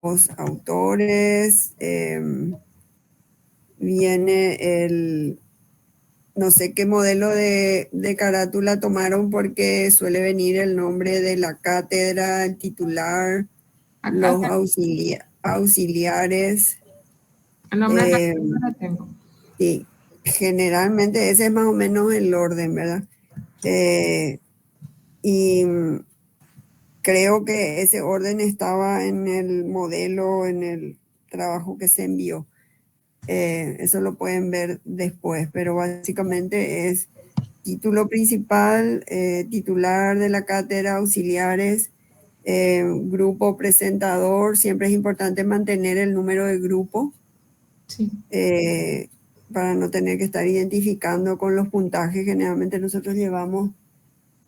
los autores, viene no sé qué modelo de carátula tomaron porque suele venir el nombre de la cátedra, el titular, Acá los auxiliares. el nombre de la cátedra tengo. Sí, generalmente ese es más o menos el orden, ¿verdad? Y creo que ese orden estaba en el modelo, en el trabajo que se envió. Eso lo pueden ver después, pero básicamente es título principal, titular de la cátedra, auxiliares, grupo presentador. Siempre es importante mantener el número de grupo, Sí. para no tener que estar identificando con los puntajes. Generalmente nosotros llevamos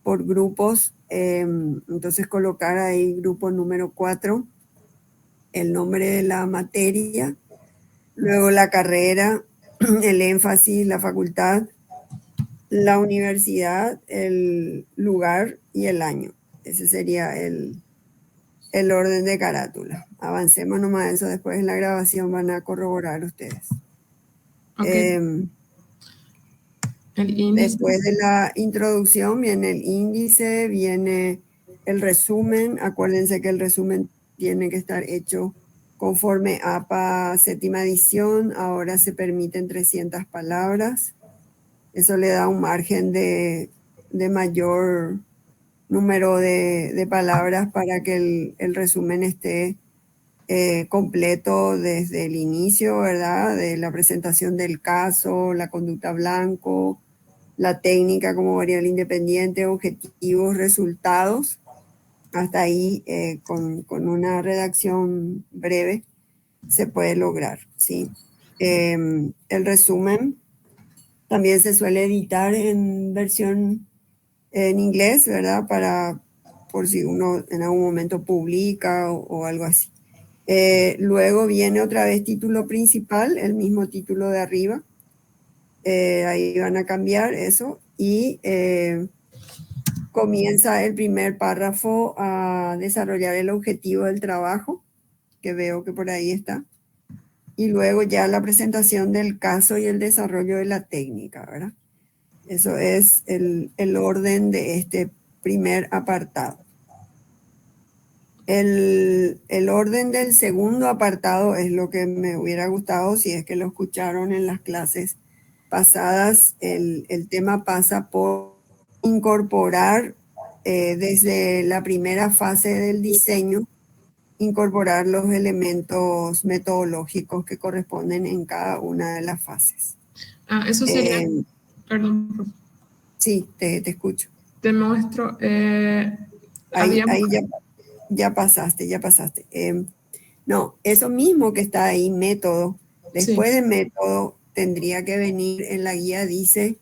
por grupos, entonces colocar ahí grupo número 4, el nombre de la materia, luego la carrera, el énfasis, la facultad, la universidad, el lugar y el año. Ese sería el orden de carátula. Avancemos nomás eso, después en la grabación van a corroborar ustedes. Okay. El índice. Después de la introducción viene el índice, viene el resumen. Acuérdense que el resumen tiene que estar hecho conforme APA séptima edición. Ahora se permiten 300 palabras. Eso le da un margen de mayor número de palabras para que el resumen esté completo desde el inicio, ¿verdad? De la presentación del caso, la conducta blanco, la técnica como variable independiente, objetivos, resultados. Hasta ahí, con una redacción breve, se puede lograr, ¿sí? El resumen también se suele editar en versión en inglés, ¿verdad? Por si uno en algún momento publica o algo así. Luego viene otra vez título principal, el mismo título de arriba. Ahí van a cambiar eso y comienza el primer párrafo a desarrollar el objetivo del trabajo, que veo que por ahí está. Y luego ya la presentación del caso y el desarrollo de la técnica, ¿verdad? Eso es el orden de este primer apartado. El orden del segundo apartado es lo que me hubiera gustado si es que lo escucharon en las clases pasadas. El tema pasa por incorporar, desde la primera fase del diseño, incorporar los elementos metodológicos que corresponden en cada una de las fases. Eso sería, perdón, Sí, te escucho. te muestro. Ahí ya pasaste, ya pasaste. No, eso mismo que está ahí, método. Sí. Después de método tendría que venir en la guía, dice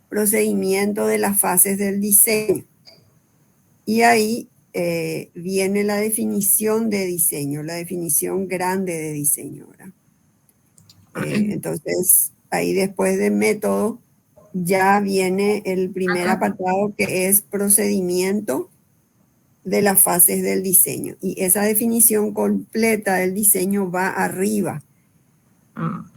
procedimiento de las fases del diseño. Y ahí viene la definición de diseño, la definición grande de diseño, ¿verdad? Entonces, ahí después de método ya viene el primer Acá. apartado, que es procedimiento de las fases del diseño. Y esa definición completa del diseño va arriba.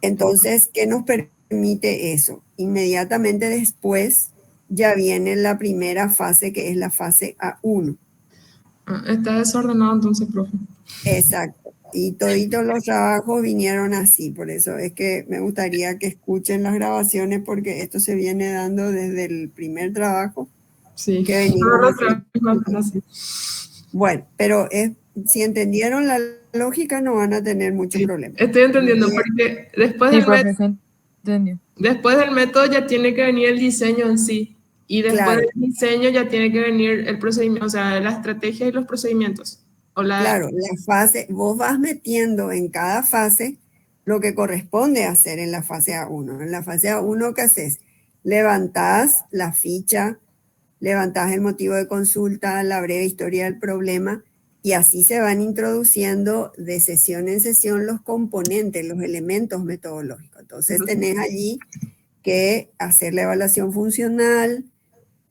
Entonces, ¿qué nos permite eso? Inmediatamente después ya viene la primera fase, que es la fase A1. Está desordenado entonces, profe. Exacto. Y toditos los trabajos vinieron así. Por eso es que me gustaría que escuchen las grabaciones, porque esto se viene dando desde el primer trabajo Sí. que venimos haciendo. Así. Bueno, pero si entendieron la lógica no van a tener mucho Sí, problema. estoy entendiendo, Bien. porque después Sí, del profe, se entendió. después del método ya tiene que venir el diseño en sí. Y después Claro, del diseño ya tiene que venir el procedimiento, o sea, la estrategia y los procedimientos. claro, la fase, vos vas metiendo en cada fase lo que corresponde hacer en la fase A1. En la fase A1, ¿qué haces? Levantás la ficha, levantás el motivo de consulta, la breve historia del problema, y así se van introduciendo de sesión en sesión los componentes, los elementos metodológicos. Entonces tenés allí que hacer la evaluación funcional,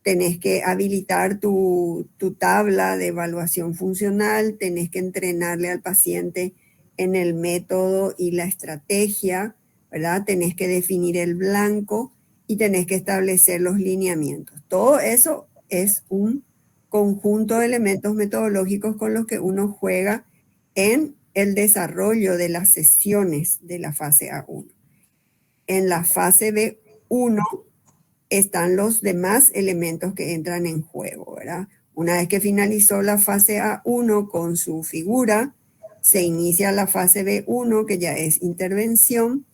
tenés que habilitar tu tabla de evaluación funcional, tenés que entrenarle al paciente en el método y la estrategia, ¿verdad? Tenés que definir el blanco y tenés que establecer los lineamientos. Todo eso es un conjunto de elementos metodológicos con los que uno juega en el desarrollo de las sesiones de la fase A1. En la fase B1 están los demás elementos que entran en juego, ¿verdad? Una vez que finalizó la fase A1 con su figura, se inicia la fase B1, que ya es intervención,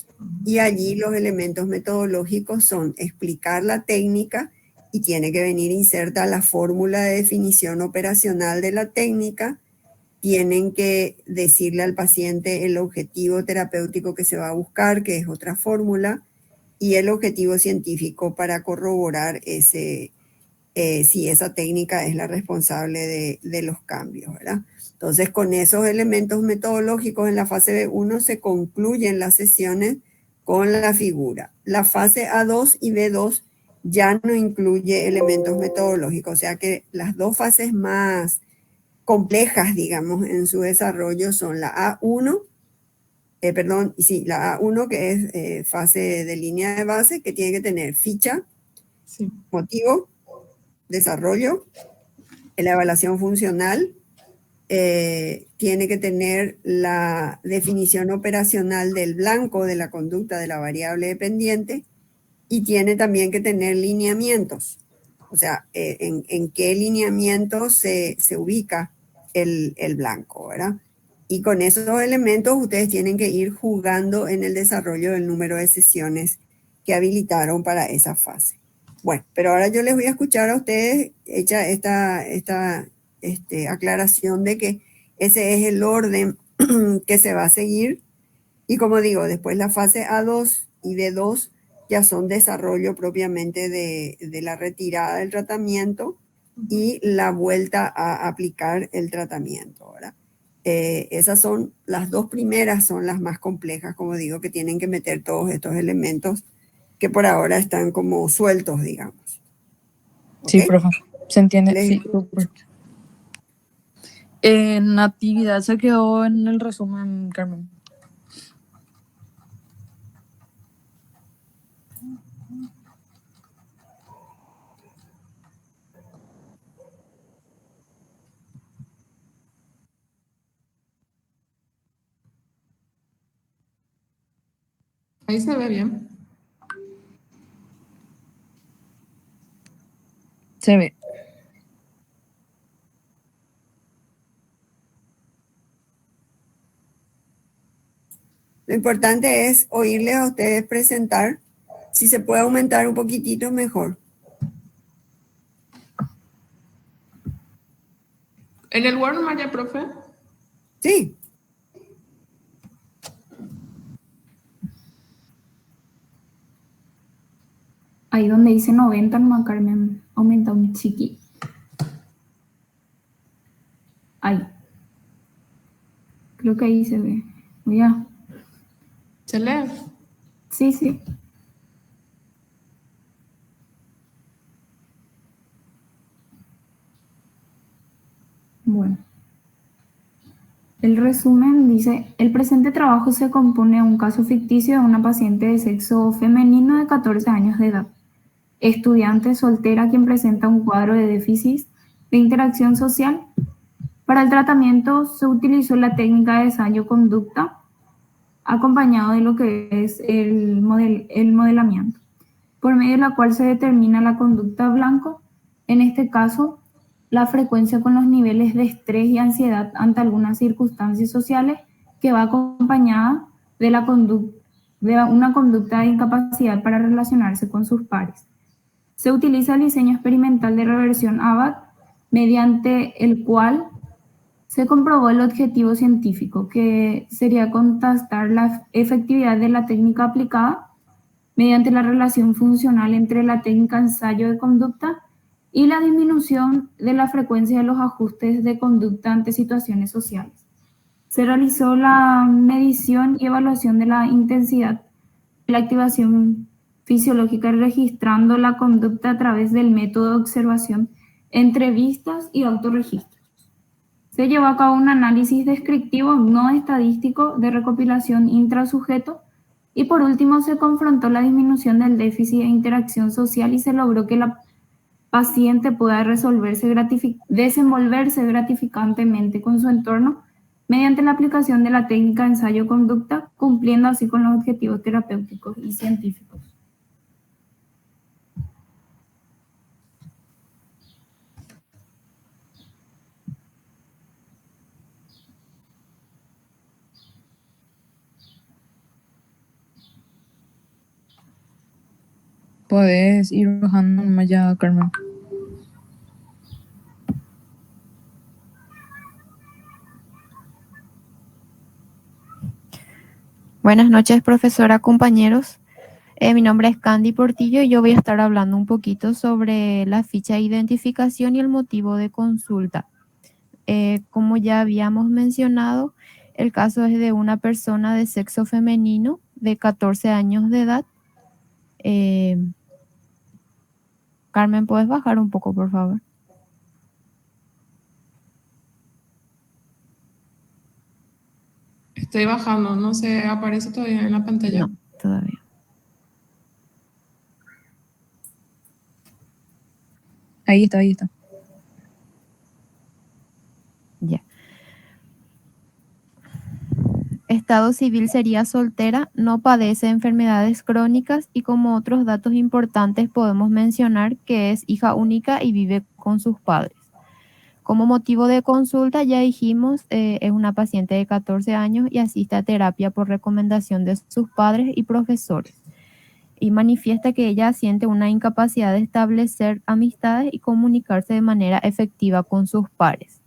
y allí los elementos metodológicos son explicar la técnica y tiene que venir inserta la fórmula de definición operacional de la técnica, tienen que decirle al paciente el objetivo terapéutico que se va a buscar, que es otra fórmula, y el objetivo científico para corroborar si esa técnica es la responsable de los cambios, ¿verdad? Entonces, con esos elementos metodológicos en la fase B1 se concluyen las sesiones con la figura. La fase A2 y B2 ya no incluye elementos metodológicos, o sea que las dos fases más complejas, digamos, en su desarrollo son la A1, la A1 que es fase de línea de base, que tiene que tener ficha, Sí. motivo, desarrollo, la evaluación funcional, tiene que tener la definición operacional del blanco de la conducta de la variable dependiente y tiene también que tener lineamientos, o sea, en qué lineamiento se ubica el blanco, ¿verdad? Y con esos elementos ustedes tienen que ir jugando en el desarrollo del número de sesiones que habilitaron para esa fase. Bueno, pero ahora yo les voy a escuchar a ustedes hecha esta aclaración de que ese es el orden que se va a seguir. Y como digo, después la fase A2 y B2 ya son desarrollo propiamente de la retirada del tratamiento y la vuelta a aplicar el tratamiento, ¿verdad? Esas son las dos primeras, son las más complejas, como digo, que tienen que meter todos estos elementos que por ahora están como sueltos, digamos. Sí, ¿Okay? profe, se entiende. Les... Sí, súper. Natividad se quedó en el resumen, Carmen. Ahí se ve bien. Se ve. Lo importante es oírles a ustedes presentar. Si se puede aumentar un poquitito, mejor. ¿En el Word Maya, profe? Sí. Ahí donde dice 90, no, Carmen, aumenta un chiqui. Ahí. Creo que ahí se ve. Ya. ¿Se lee? Sí, sí. Bueno. El resumen dice, el presente trabajo se compone de un caso ficticio de una paciente de sexo femenino de 14 años de edad, estudiante soltera quien presenta un cuadro de déficit de interacción social. Para el tratamiento se utilizó la técnica de ensayo-conducta acompañado de lo que es el modelamiento, por medio de la cual se determina la conducta blanco, en este caso, la frecuencia con los niveles de estrés y ansiedad ante algunas circunstancias sociales que va acompañada de una conducta de incapacidad para relacionarse con sus pares. Se utiliza el diseño experimental de reversión ABAT, mediante el cual se comprobó el objetivo científico, que sería contrastar la efectividad de la técnica aplicada mediante la relación funcional entre la técnica ensayo de conducta y la disminución de la frecuencia de los ajustes de conducta ante situaciones sociales. Se realizó la medición y evaluación de la intensidad de la activación fisiológica registrando la conducta a través del método de observación, entrevistas y autorregistros. Se llevó a cabo un análisis descriptivo no estadístico de recopilación intrasujeto y por último se confrontó la disminución del déficit de interacción social y se logró que la paciente pueda desenvolverse gratificantemente con su entorno mediante la aplicación de la técnica de ensayo-conducta, cumpliendo así con los objetivos terapéuticos y científicos. Puedes ir bajando nomás ya, Carmen. Buenas noches, profesora, compañeros. Mi nombre es Candy Portillo y yo voy a estar hablando un poquito sobre la ficha de identificación y el motivo de consulta. Como ya habíamos mencionado, el caso es de una persona de sexo femenino de 14 años de edad. Carmen, ¿puedes bajar un poco, por favor? Estoy bajando, no se aparece todavía en la pantalla. No, todavía. Ahí está, ahí está. Ya. Estado civil sería soltera, no padece enfermedades crónicas y como otros datos importantes podemos mencionar que es hija única y vive con sus padres. Como motivo de consulta, ya dijimos, es una paciente de 14 años y asiste a terapia por recomendación de sus padres y profesores. Y manifiesta que ella siente una incapacidad de establecer amistades y comunicarse de manera efectiva con sus pares.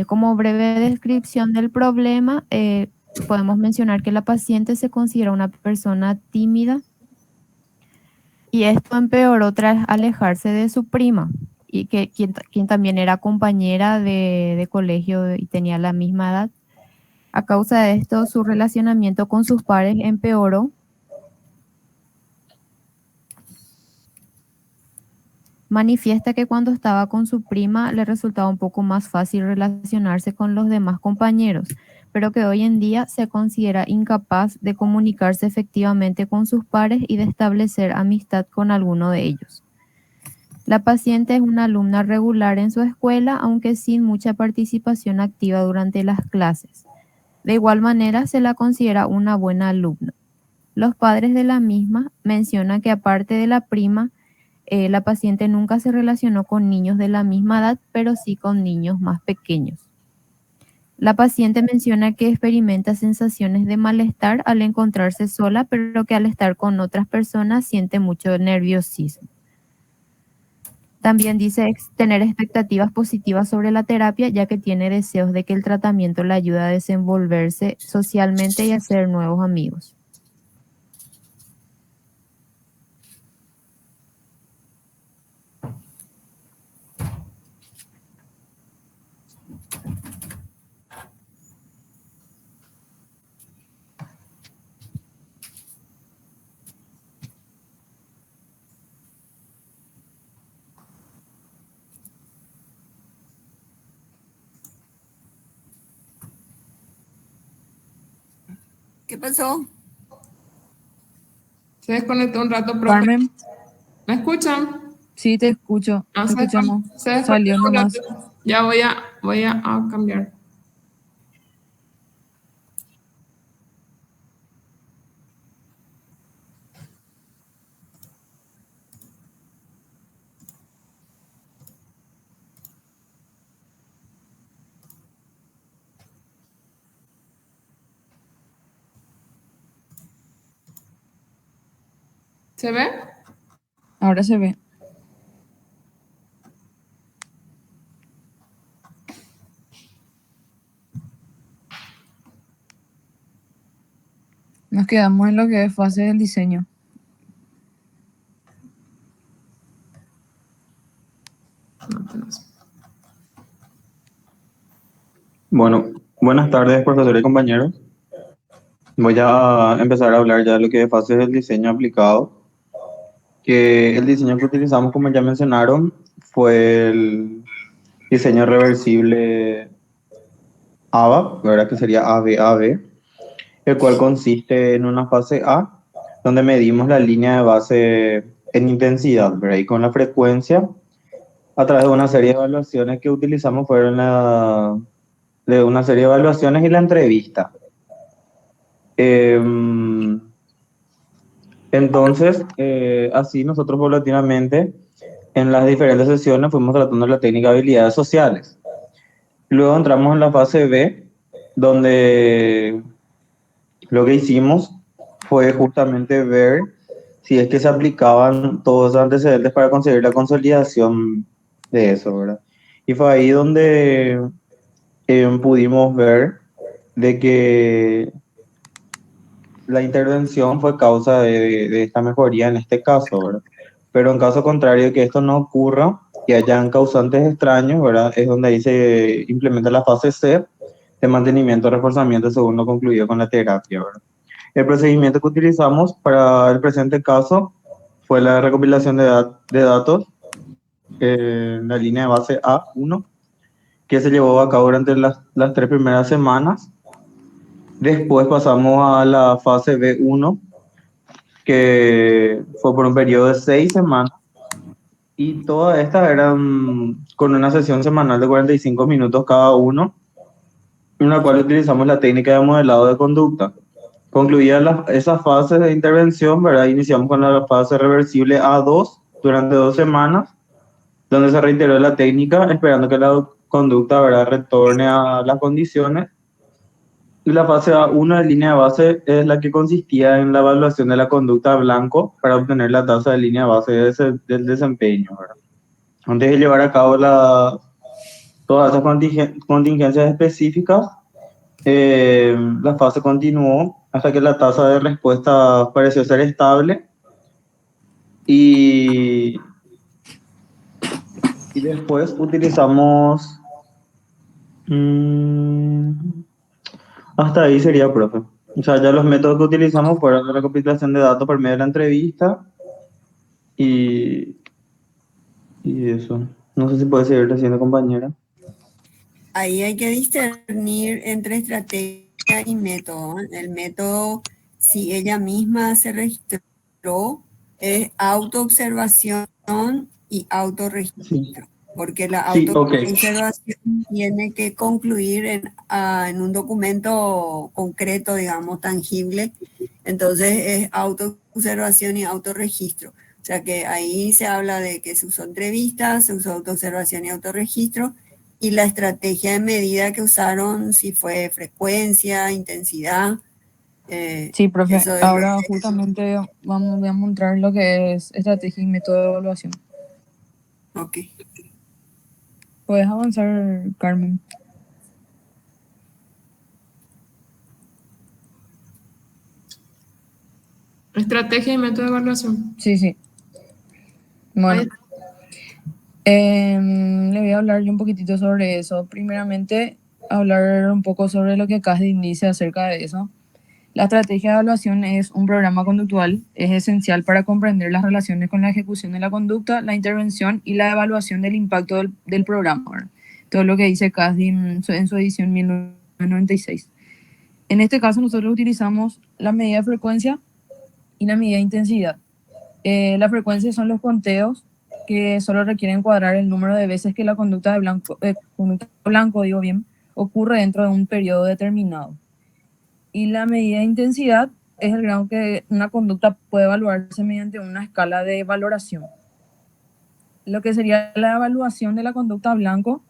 Como breve descripción del problema, podemos mencionar que la paciente se considera una persona tímida y esto empeoró tras alejarse de su prima, y quien también era compañera de colegio y tenía la misma edad. A causa de esto, su relacionamiento con sus pares empeoró. Manifiesta que cuando estaba con su prima le resultaba un poco más fácil relacionarse con los demás compañeros, pero que hoy en día se considera incapaz de comunicarse efectivamente con sus pares y de establecer amistad con alguno de ellos. La paciente es una alumna regular en su escuela, aunque sin mucha participación activa durante las clases. De igual manera, se la considera una buena alumna. Los padres de la misma mencionan que aparte de la prima, la paciente nunca se relacionó con niños de la misma edad, pero sí con niños más pequeños. La paciente menciona que experimenta sensaciones de malestar al encontrarse sola, pero que al estar con otras personas siente mucho nerviosismo. También dice tener expectativas positivas sobre la terapia, ya que tiene deseos de que el tratamiento le ayude a desenvolverse socialmente y a hacer nuevos amigos. ¿Qué pasó? Se desconectó un rato, profe. Carmen, ¿Me escuchan? sí te escucho. Ah, Te escuchamos. se desconectó Salió un nomás. rato. Ya voy a cambiar. ¿Se ve? Ahora se ve. Nos quedamos en lo que es fase del diseño. No, apenas. Bueno, buenas tardes, profesores y compañeros. Voy a empezar a hablar ya de lo que es fases del diseño aplicado. Que el diseño que utilizamos, como ya mencionaron, fue diseño reversible ABAP, ¿verdad? Que sería ABAB, el cual consiste en una fase A, donde medimos la línea de base en intensidad, ¿verdad? Y con la frecuencia, a través de una serie de evaluaciones que utilizamos, fueron de una serie de evaluaciones y la entrevista. Entonces, así nosotros paulatinamente, en las diferentes sesiones, fuimos tratando la técnica de habilidades sociales. Luego entramos en la fase B, donde lo que hicimos fue justamente ver si es que se aplicaban todos los antecedentes para conseguir la consolidación de eso, ¿verdad? Y fue ahí donde pudimos ver de que la intervención fue causa de esta mejoría en este caso, ¿verdad? Pero en caso contrario de que esto no ocurra y hayan causantes extraños, ¿verdad? Es donde ahí se implementa la fase C de mantenimiento, reforzamiento según lo concluido con la terapia, ¿verdad? El procedimiento que utilizamos para el presente caso fue la recopilación de datos en la línea de base A1, que se llevó a cabo durante las 3 primeras semanas. Después pasamos a la fase B1, que fue por un periodo de 6 semanas, y todas estas eran con una sesión semanal de 45 minutos cada uno, en la cual utilizamos la técnica de modelado de conducta. Concluidas esas fases de intervención, ¿verdad? Iniciamos con la fase reversible A2 durante 2 semanas, donde se reiteró la técnica, esperando que la conducta, ¿verdad?, retorne a las condiciones. Y la fase A1 de línea de base es la que consistía en la evaluación de la conducta blanco para obtener la tasa de línea de base del desempeño, ¿verdad? Antes de llevar a cabo todas esas contingencias específicas, la fase continuó hasta que la tasa de respuesta pareció ser estable, y después utilizamos... hasta ahí sería, profe. O sea, ya los métodos que utilizamos fueron la recopilación de datos por medio de la entrevista y eso. No sé si puede seguir haciendo, compañera. Ahí hay que discernir entre estrategia y método. El método, si ella misma se registró, es autoobservación y autorregistro. Sí. Porque la Sí, ok. autoobservación tiene que concluir en un documento concreto, digamos, tangible. Entonces es autoobservación y autorregistro. O sea que ahí se habla de que se usó entrevistas, se usó autoobservación y autorregistro, y la estrategia de medida que usaron, si fue frecuencia, intensidad. Sí, profe. Eso es Ahora justamente voy a mostrar lo que es estrategia y método de evaluación. Ok. ¿Puedes avanzar, Carmen? Estrategia y método de evaluación. Sí. Bueno, le voy a hablar yo un poquitito sobre eso. Primeramente, hablar un poco sobre lo que Kasdin dice acerca de eso. La estrategia de evaluación es un programa conductual, es esencial para comprender las relaciones con la ejecución de la conducta, la intervención y la evaluación del impacto del programa, ¿verdad? Todo lo que dice Kasdin en su edición 1996. En este caso nosotros utilizamos la medida de frecuencia y la medida de intensidad. La frecuencia son los conteos que solo requieren cuadrar el número de veces que la conducta blanco, ocurre dentro de un periodo determinado. Y la medida de intensidad es el grado que una conducta puede evaluarse mediante una escala de valoración. Lo que sería la evaluación de la conducta blanco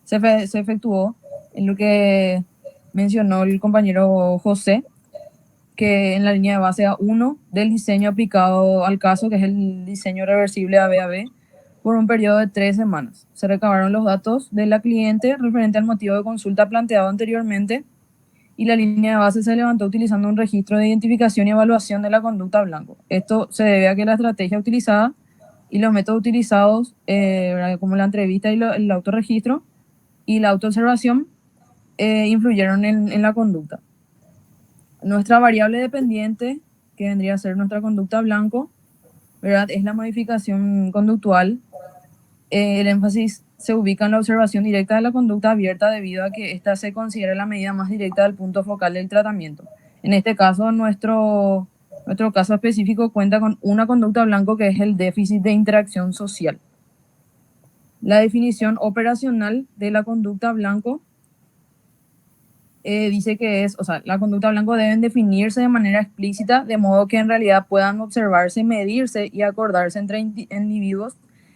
se efectuó en lo que mencionó el compañero José, que en la línea de base A1 del diseño aplicado al caso, que es el diseño reversible ABAB, por un periodo de 3 semanas. Se recabaron los datos de la cliente referente al motivo de consulta planteado anteriormente, y la línea de base se levantó utilizando un registro de identificación y evaluación de la conducta blanco. Esto se debe a que la estrategia utilizada y los métodos utilizados, como la entrevista y el autorregistro y la autoobservación, influyeron en la conducta. Nuestra variable dependiente, que vendría a ser nuestra conducta blanco, ¿verdad?, es la modificación conductual. El énfasis se ubica en la observación directa de la conducta abierta debido a que esta se considera la medida más directa del punto focal del tratamiento. En este caso, nuestro caso específico cuenta con una conducta blanco que es el déficit de interacción social. La definición operacional de la conducta blanco dice que la conducta blanco deben definirse de manera explícita, de modo que en realidad puedan observarse, medirse y acordarse entre individuos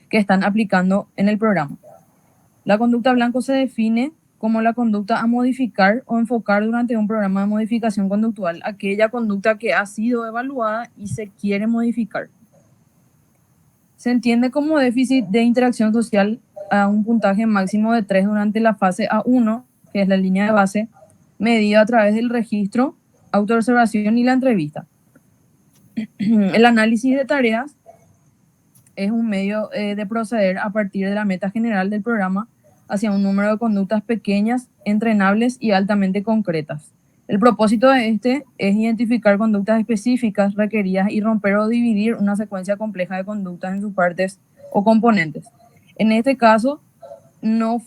que están aplicando en el programa. La conducta blanco se define como la conducta a modificar o enfocar durante un programa de modificación conductual, aquella conducta que ha sido evaluada y se quiere modificar. Se entiende como déficit de interacción social a un puntaje máximo de 3 durante la fase A1, que es la línea de base, medido a través del registro, autoobservación y la entrevista. El análisis de tareas es un medio de proceder a partir de la meta general del programa hacia un número de conductas pequeñas, entrenables y altamente concretas. El propósito de este es identificar conductas específicas requeridas y romper o dividir una secuencia compleja de conductas en sus partes o componentes. En este caso, no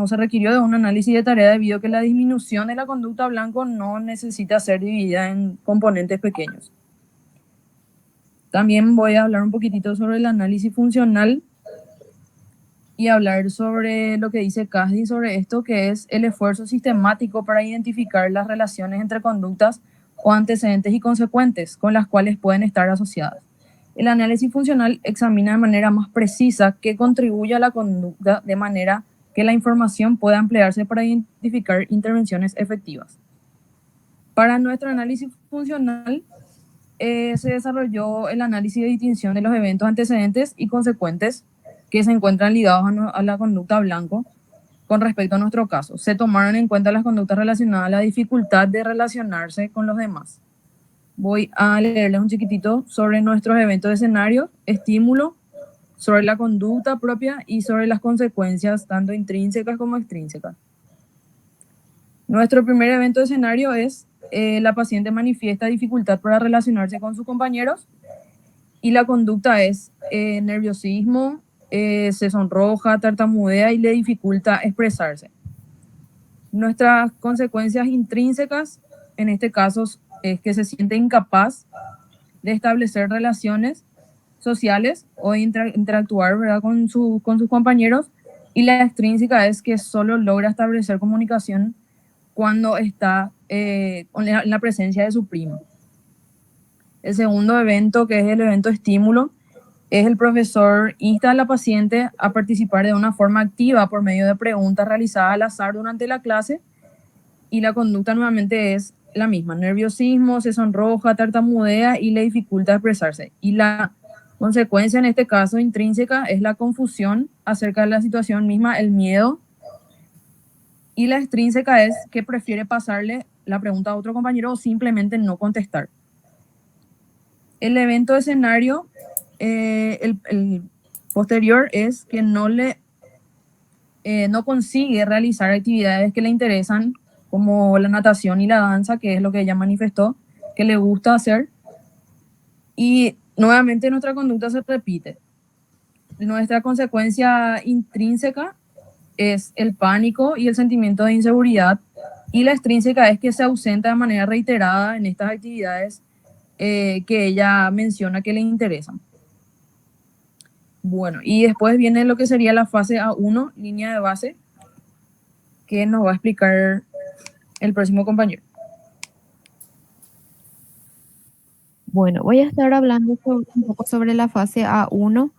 se requirió de un análisis de tarea debido a que la disminución de la conducta blanco no necesita ser dividida en componentes pequeños. También voy a hablar un poquitito sobre el análisis funcional y hablar sobre lo que dice CASDI sobre esto, que es el esfuerzo sistemático para identificar las relaciones entre conductas o antecedentes y consecuentes con las cuales pueden estar asociadas. El análisis funcional examina de manera más precisa qué contribuye a la conducta de manera que la información pueda emplearse para identificar intervenciones efectivas. Para nuestro análisis funcional se desarrolló el análisis de distinción de los eventos antecedentes y consecuentes que se encuentran ligados a la conducta blanco con respecto a nuestro caso. Se tomaron en cuenta las conductas relacionadas a la dificultad de relacionarse con los demás. Voy a leerles un chiquitito sobre nuestros eventos de escenario, estímulo, sobre la conducta propia y sobre las consecuencias tanto intrínsecas como extrínsecas. Nuestro primer evento de escenario es la paciente manifiesta dificultad para relacionarse con sus compañeros y la conducta es nerviosismo, se sonroja, tartamudea y le dificulta expresarse. Nuestras consecuencias intrínsecas, en este caso, es que se siente incapaz de establecer relaciones sociales o interactuar, ¿verdad?, con sus compañeros, y la extrínseca es que solo logra establecer comunicación cuando está en la presencia de su primo. El segundo evento, que es el evento estímulo, es el profesor insta a la paciente a participar de una forma activa por medio de preguntas realizadas al azar durante la clase, y la conducta nuevamente es la misma: nerviosismo, se sonroja, tartamudea y le dificulta expresarse. Y la consecuencia en este caso intrínseca es la confusión acerca de la situación misma, el miedo, y la extrínseca es que prefiere pasarle la pregunta a otro compañero o simplemente no contestar. El evento de escenario, el posterior, es que no consigue realizar actividades que le interesan, como la natación y la danza, que es lo que ella manifestó que le gusta hacer, y nuevamente nuestra conducta se repite. Nuestra consecuencia intrínseca es el pánico y el sentimiento de inseguridad, y la extrínseca es que se ausenta de manera reiterada en estas actividades que ella menciona que le interesan. Bueno, y después viene lo que sería la fase A1, línea de base, que nos va a explicar el próximo compañero. Bueno, voy a estar hablando un poco sobre la fase A1,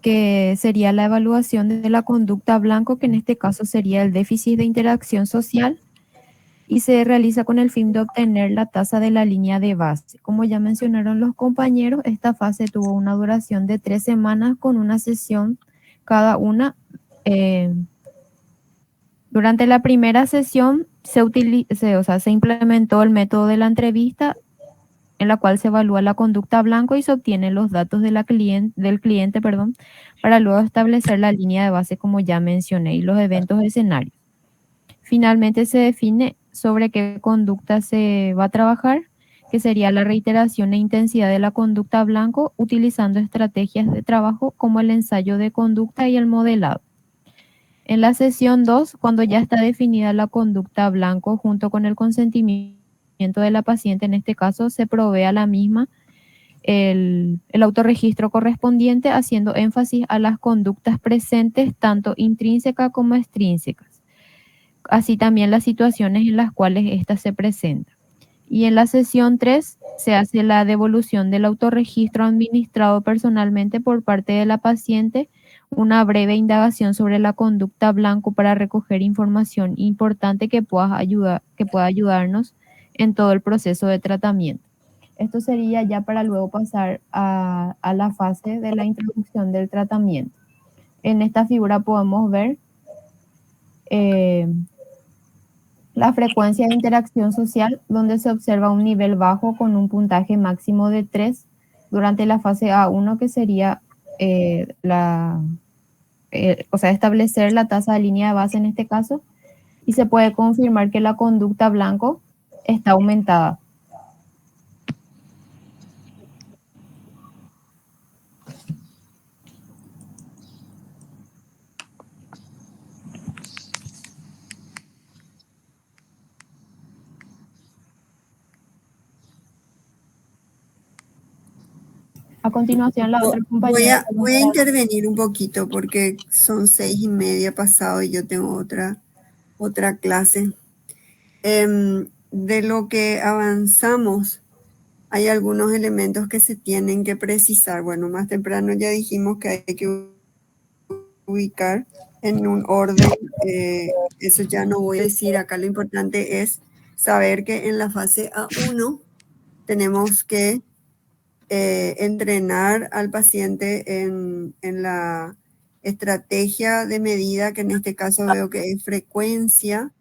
que sería la evaluación de la conducta blanco, que en este caso sería el déficit de interacción social, y se realiza con el fin de obtener la tasa de la línea de base. Como ya mencionaron los compañeros, esta fase tuvo una duración de 3 semanas con una sesión cada una. Durante la primera sesión se implementó el método de la entrevista, en la cual se evalúa la conducta blanco y se obtienen los datos del cliente, para luego establecer la línea de base, como ya mencioné, y los eventos de escenario. Finalmente se define sobre qué conducta se va a trabajar, que sería la reiteración e intensidad de la conducta blanco, utilizando estrategias de trabajo como el ensayo de conducta y el modelado. En la sesión 2, cuando ya está definida la conducta blanco junto con el consentimiento de la paciente, en este caso se provee a la misma el autorregistro correspondiente, haciendo énfasis a las conductas presentes, tanto intrínsecas como extrínsecas, así también las situaciones en las cuales éstas se presentan. Y en la sesión 3 se hace la devolución del autorregistro administrado personalmente por parte de la paciente, una breve indagación sobre la conducta blanco para recoger información importante que pueda ayudarnos en todo el proceso de tratamiento. Esto sería ya para luego pasar a la fase de la introducción del tratamiento. En esta figura podemos ver la frecuencia de interacción social, donde se observa un nivel bajo con un puntaje máximo de 3 durante la fase A1, que sería establecer la tasa de línea de base en este caso, y se puede confirmar que la conducta blanco está aumentada. A continuación, la otra compañera. Voy a intervenir un poquito porque son 6:30 pasado y yo tengo otra clase. De lo que avanzamos, hay algunos elementos que se tienen que precisar. Bueno, más temprano ya dijimos que hay que ubicar en un orden. Eso ya no voy a decir. Acá lo importante es saber que en la fase A1 tenemos que entrenar al paciente en la estrategia de medida, que en este caso veo que es frecuencia,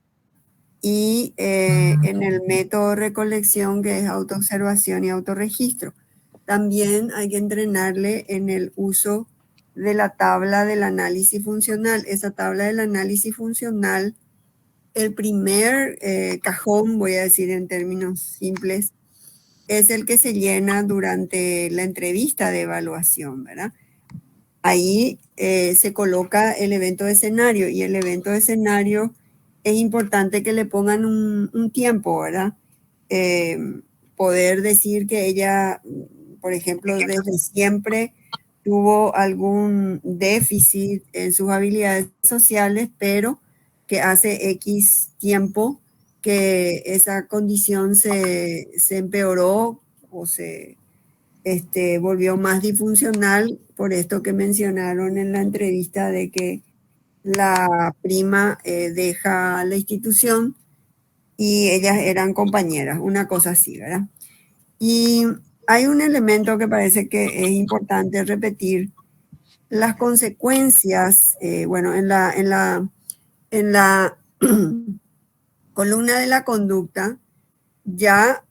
y en el método de recolección, que es autoobservación y autorregistro. También hay que entrenarle en el uso de la tabla del análisis funcional. Esa tabla del análisis funcional, el primer cajón, voy a decir en términos simples, es el que se llena durante la entrevista de evaluación, ¿verdad? Ahí se coloca el evento de escenario, y el evento de escenario es importante que le pongan un tiempo, ¿verdad? Poder decir que ella, por ejemplo, desde siempre tuvo algún déficit en sus habilidades sociales, pero que hace X tiempo que esa condición se empeoró o se volvió más disfuncional, por esto que mencionaron en la entrevista de que la prima deja la institución y ellas eran compañeras, una cosa así, ¿verdad? Y hay un elemento que parece que es importante repetir: las consecuencias. Bueno, en la columna de la conducta ya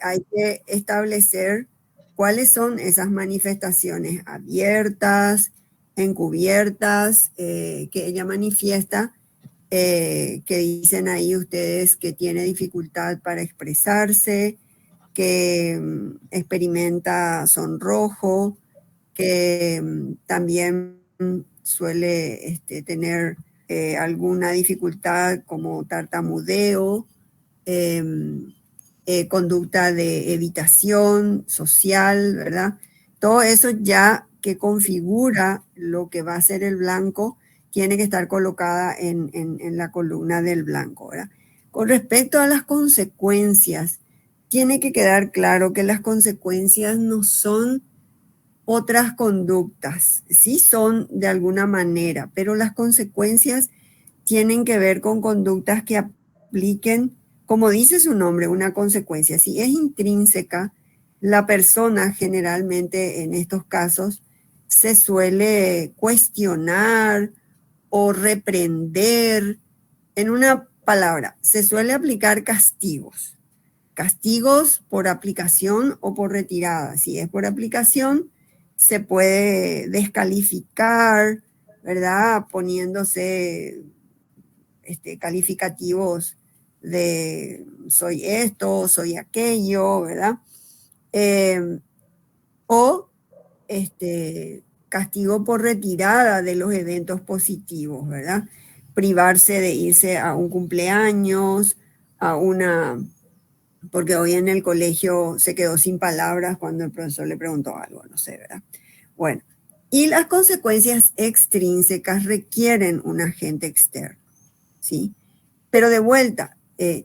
hay que establecer cuáles son esas manifestaciones abiertas, encubiertas, que ella manifiesta, que dicen ahí ustedes que tiene dificultad para expresarse, que experimenta sonrojo, que también suele tener alguna dificultad como tartamudeo, conducta de evitación social, ¿verdad? Todo eso ya que configura lo que va a ser el blanco tiene que estar colocada en la columna del blanco, ¿verdad? Con respecto a las consecuencias, tiene que quedar claro que las consecuencias no son otras conductas, sí son de alguna manera, pero las consecuencias tienen que ver con conductas que apliquen, como dice su nombre, una consecuencia. Si es intrínseca, la persona generalmente en estos casos se suele cuestionar o reprender. En una palabra, se suele aplicar castigos. Castigos por aplicación o por retirada. Si es por aplicación, se puede descalificar, ¿verdad? Poniéndose calificativos de soy esto, soy aquello, ¿verdad? O castigo por retirada de los eventos positivos, ¿verdad? Privarse de irse a un cumpleaños, porque hoy en el colegio se quedó sin palabras cuando el profesor le preguntó algo, no sé, ¿verdad? Bueno, y las consecuencias extrínsecas requieren un agente externo, ¿sí? Pero de vuelta,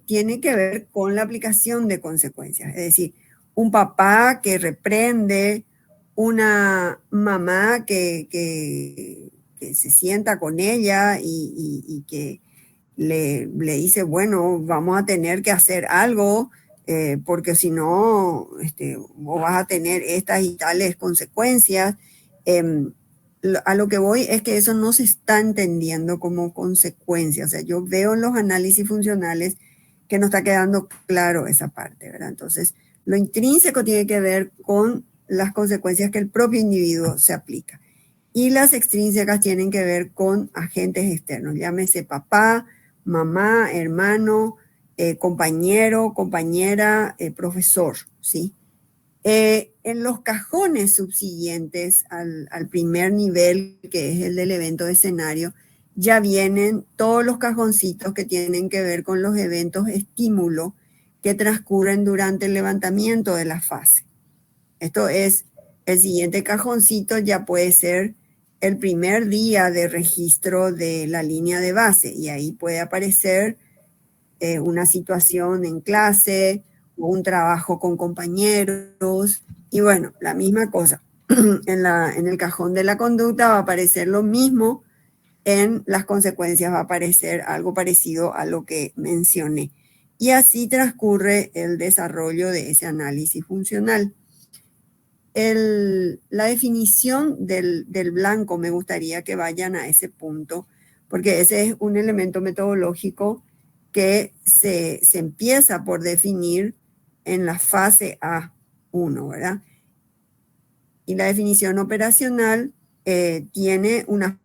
tiene que ver con la aplicación de consecuencias, es decir, un papá que reprende, una mamá que se sienta con ella y que le dice, bueno, vamos a tener que hacer algo, porque si no, vos vas a tener estas y tales consecuencias. A lo que voy es que eso no se está entendiendo como consecuencia. O sea, yo veo en los análisis funcionales que no está quedando claro esa parte, ¿verdad? Entonces, lo intrínseco tiene que ver con las consecuencias que el propio individuo se aplica. Y las extrínsecas tienen que ver con agentes externos, llámese papá, mamá, hermano, compañero, compañera, profesor, ¿sí? En los cajones subsiguientes al primer nivel, que es el del evento de escenario, ya vienen todos los cajoncitos que tienen que ver con los eventos estímulo que transcurren durante el levantamiento de la fase. Esto es, el siguiente cajoncito ya puede ser el primer día de registro de la línea de base y ahí puede aparecer una situación en clase o un trabajo con compañeros y bueno, la misma cosa. En el cajón de la conducta va a aparecer lo mismo, en las consecuencias va a aparecer algo parecido a lo que mencioné. Y así transcurre el desarrollo de ese análisis funcional. La definición del blanco, me gustaría que vayan a ese punto, porque ese es un elemento metodológico que se empieza por definir en la fase A1, ¿verdad? Y la definición operacional tiene una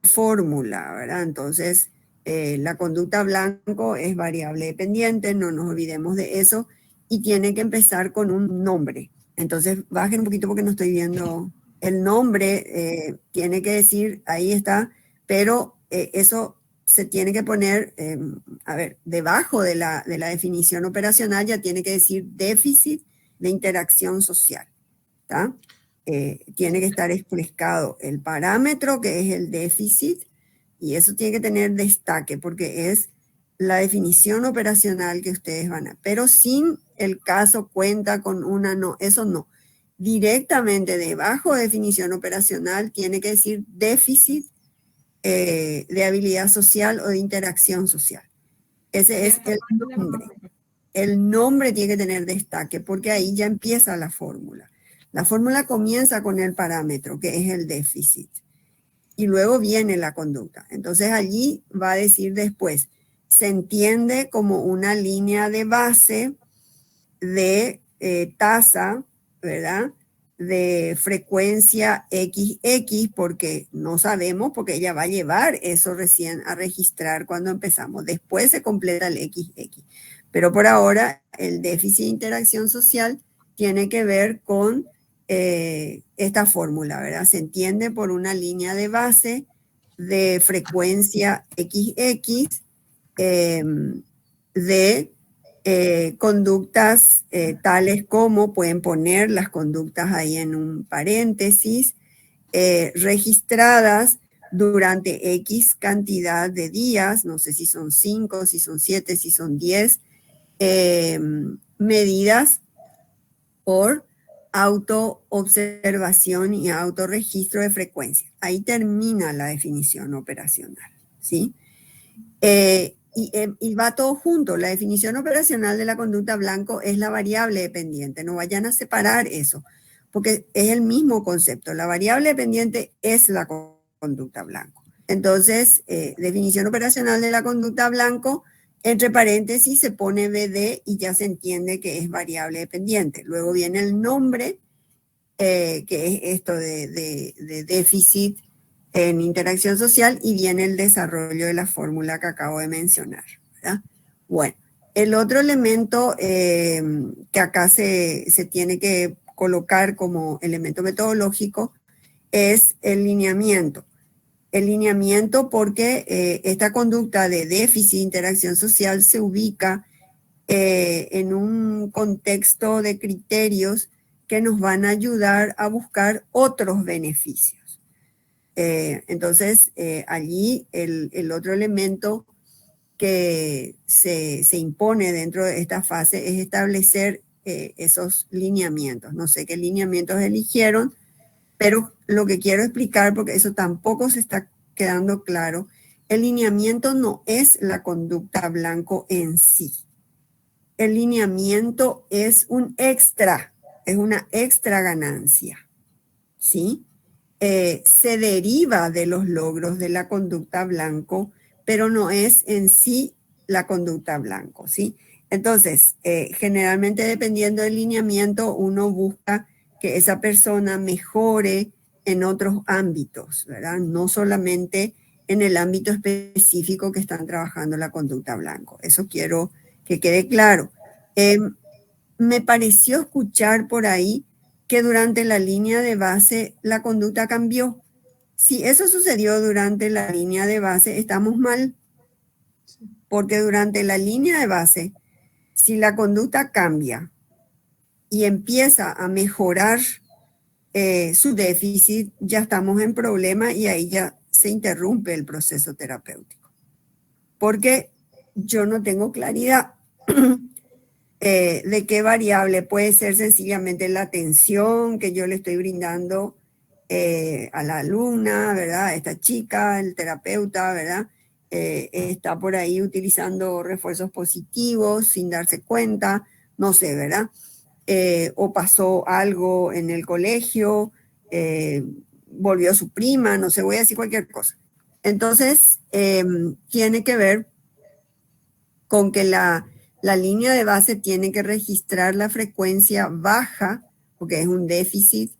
fórmula, ¿verdad? Entonces, la conducta blanco es variable dependiente, no nos olvidemos de eso, y tiene que empezar con un nombre. Entonces, bajen un poquito porque no estoy viendo el nombre, tiene que decir, ahí está, pero eso se tiene que poner, a ver, debajo de la definición operacional ya tiene que decir déficit de interacción social, ¿está? Tiene que estar explicado el parámetro que es el déficit y eso tiene que tener destaque porque es la definición operacional que ustedes van a, pero sin el caso cuenta con una, no, eso no. Directamente debajo de definición operacional tiene que decir déficit de habilidad social o de interacción social. Ese es el nombre. El nombre tiene que tener destaque porque ahí ya empieza la fórmula. La fórmula comienza con el parámetro, que es el déficit, y luego viene la conducta. Entonces allí va a decir después, se entiende como una línea de base de tasa, ¿verdad? De frecuencia XX, porque no sabemos, porque ella va a llevar eso recién a registrar cuando empezamos. Después se completa el XX. Pero por ahora el déficit de interacción social tiene que ver con esta fórmula, ¿verdad? Se entiende por una línea de base de frecuencia XX de conductas tales como, pueden poner las conductas ahí en un paréntesis, registradas durante X cantidad de días, no sé si son 5, si son 7, si son 10, medidas por autoobservación y autorregistro de frecuencia. Ahí termina la definición operacional, ¿sí? Y va todo junto. La definición operacional de la conducta blanco es la variable dependiente. No vayan a separar eso, porque es el mismo concepto. La variable dependiente es la conducta blanco. Entonces, definición operacional de la conducta blanco, entre paréntesis se pone BD y ya se entiende que es variable dependiente. Luego viene el nombre, que es esto de déficit en interacción social y viene el desarrollo de la fórmula que acabo de mencionar, ¿verdad? Bueno, el otro elemento que acá se tiene que colocar como elemento metodológico es el lineamiento. El lineamiento porque esta conducta de déficit de interacción social se ubica en un contexto de criterios que nos van a ayudar a buscar otros beneficios. Entonces, allí el otro elemento que se impone dentro de esta fase es establecer esos lineamientos. No sé qué lineamientos eligieron, pero lo que quiero explicar, porque eso tampoco se está quedando claro, el lineamiento no es la conducta blanco en sí. El lineamiento es un extra, es una extra ganancia, ¿sí? Se deriva de los logros de la conducta blanco, pero no es en sí la conducta blanco, ¿sí? Entonces, generalmente dependiendo del lineamiento, uno busca que esa persona mejore en otros ámbitos, ¿verdad? No solamente en el ámbito específico que están trabajando la conducta blanco. Eso quiero que quede claro. Me pareció escuchar por ahí que durante la línea de base la conducta cambió. Si eso sucedió durante la línea de base, estamos mal, porque durante la línea de base, si la conducta cambia y empieza a mejorar su déficit, ya estamos en problema y ahí ya se interrumpe el proceso terapéutico. Porque yo no tengo claridad de qué variable puede ser sencillamente la atención que yo le estoy brindando a la alumna, ¿verdad? A esta chica, el terapeuta, ¿verdad? Está por ahí utilizando refuerzos positivos sin darse cuenta, no sé, ¿verdad? O pasó algo en el colegio, volvió su prima, no sé, voy a decir cualquier cosa. Entonces, tiene que ver con que la línea de base tiene que registrar la frecuencia baja, porque es un déficit,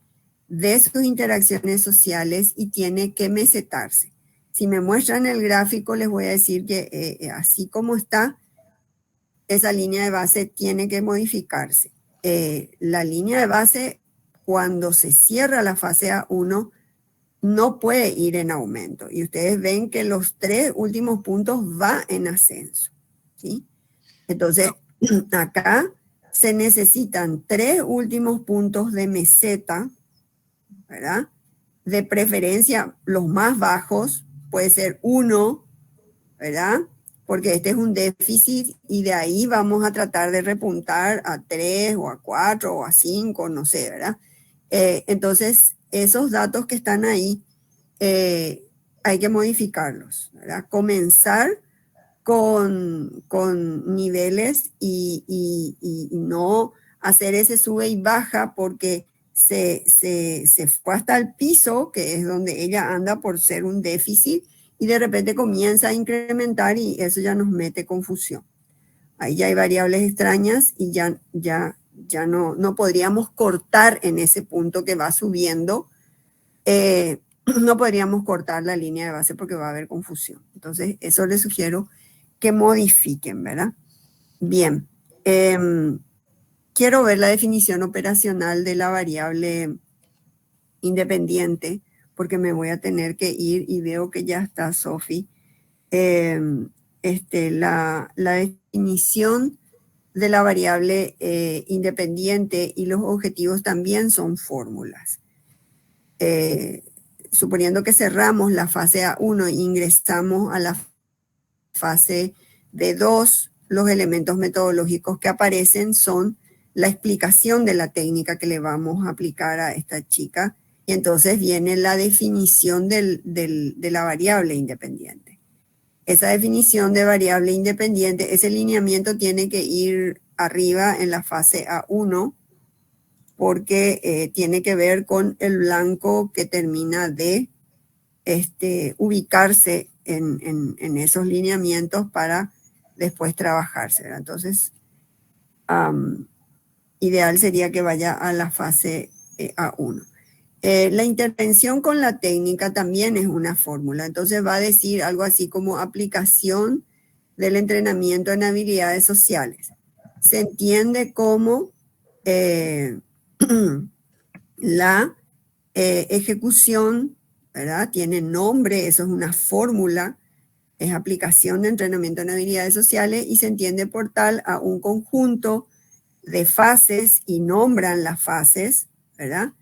de sus interacciones sociales y tiene que mesetarse. Si me muestran el gráfico, les voy a decir que así como está, esa línea de base tiene que modificarse. La línea de base, cuando se cierra la fase A1, no puede ir en aumento. Y ustedes ven que los 3 últimos puntos va en ascenso, ¿sí? Entonces, acá se necesitan 3 últimos puntos de meseta, ¿verdad? De preferencia, los más bajos, puede ser 1, ¿verdad? Porque este es un déficit y de ahí vamos a tratar de repuntar a 3 o a 4 o a 5, no sé, ¿verdad? Entonces, esos datos que están ahí hay que modificarlos, ¿verdad? Comenzar con niveles y no hacer ese sube y baja porque se fue hasta el piso, que es donde ella anda por ser un déficit, y de repente comienza a incrementar y eso ya nos mete confusión. Ahí ya hay variables extrañas y ya no podríamos cortar en ese punto que va subiendo. No podríamos cortar la línea de base porque va a haber confusión. Entonces, eso les sugiero que modifiquen, ¿verdad? Bien. Quiero ver la definición operacional de la variable independiente porque me voy a tener que ir y veo que ya está Sofi. La definición de la variable independiente y los objetivos también son fórmulas. Suponiendo que cerramos la fase A1 e ingresamos a la fase B2, los elementos metodológicos que aparecen son la explicación de la técnica que le vamos a aplicar a esta chica y entonces viene la definición de la variable independiente. Esa definición de variable independiente, ese lineamiento tiene que ir arriba en la fase A1 porque tiene que ver con el blanco que termina de ubicarse en esos lineamientos para después trabajarse, ¿verdad? Entonces, ideal sería que vaya a la fase A1. La intervención con la técnica también es una fórmula, entonces va a decir algo así como aplicación del entrenamiento en habilidades sociales. Se entiende como la ejecución, ¿verdad? Tiene nombre, eso es una fórmula, es aplicación de entrenamiento en habilidades sociales y se entiende por tal a un conjunto de fases y nombran las fases, ¿verdad?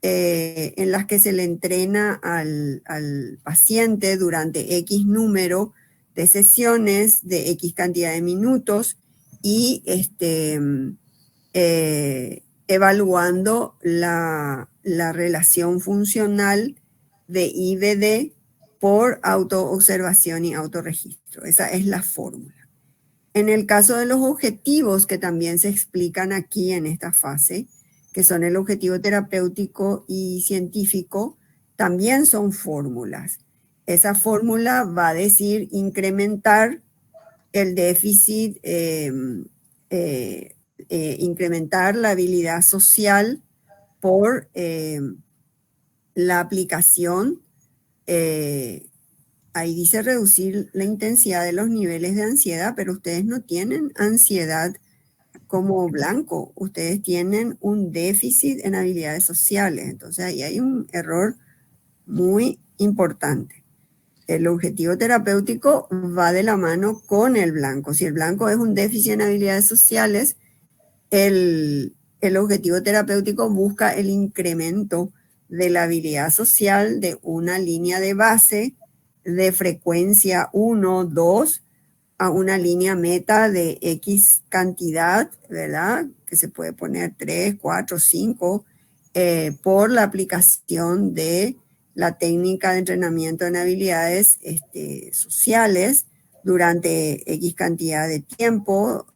En las que se le entrena al paciente durante X número de sesiones de X cantidad de minutos y evaluando la relación funcional de IBD por autoobservación y autorregistro. Esa es la fórmula. En el caso de los objetivos que también se explican aquí en esta fase, que son el objetivo terapéutico y científico, también son fórmulas. Esa fórmula va a decir incrementar el déficit, incrementar la habilidad social por la aplicación. Ahí dice reducir la intensidad de los niveles de ansiedad, pero ustedes no tienen ansiedad como blanco, ustedes tienen un déficit en habilidades sociales, entonces ahí hay un error muy importante. El objetivo terapéutico va de la mano con el blanco. Si el blanco es un déficit en habilidades sociales, el objetivo terapéutico busca el incremento de la habilidad social de una línea de base de frecuencia 1, 2, a una línea meta de X cantidad, ¿verdad? Que se puede poner 3, 4, 5, por la aplicación de la técnica de entrenamiento en habilidades sociales durante X cantidad de tiempo,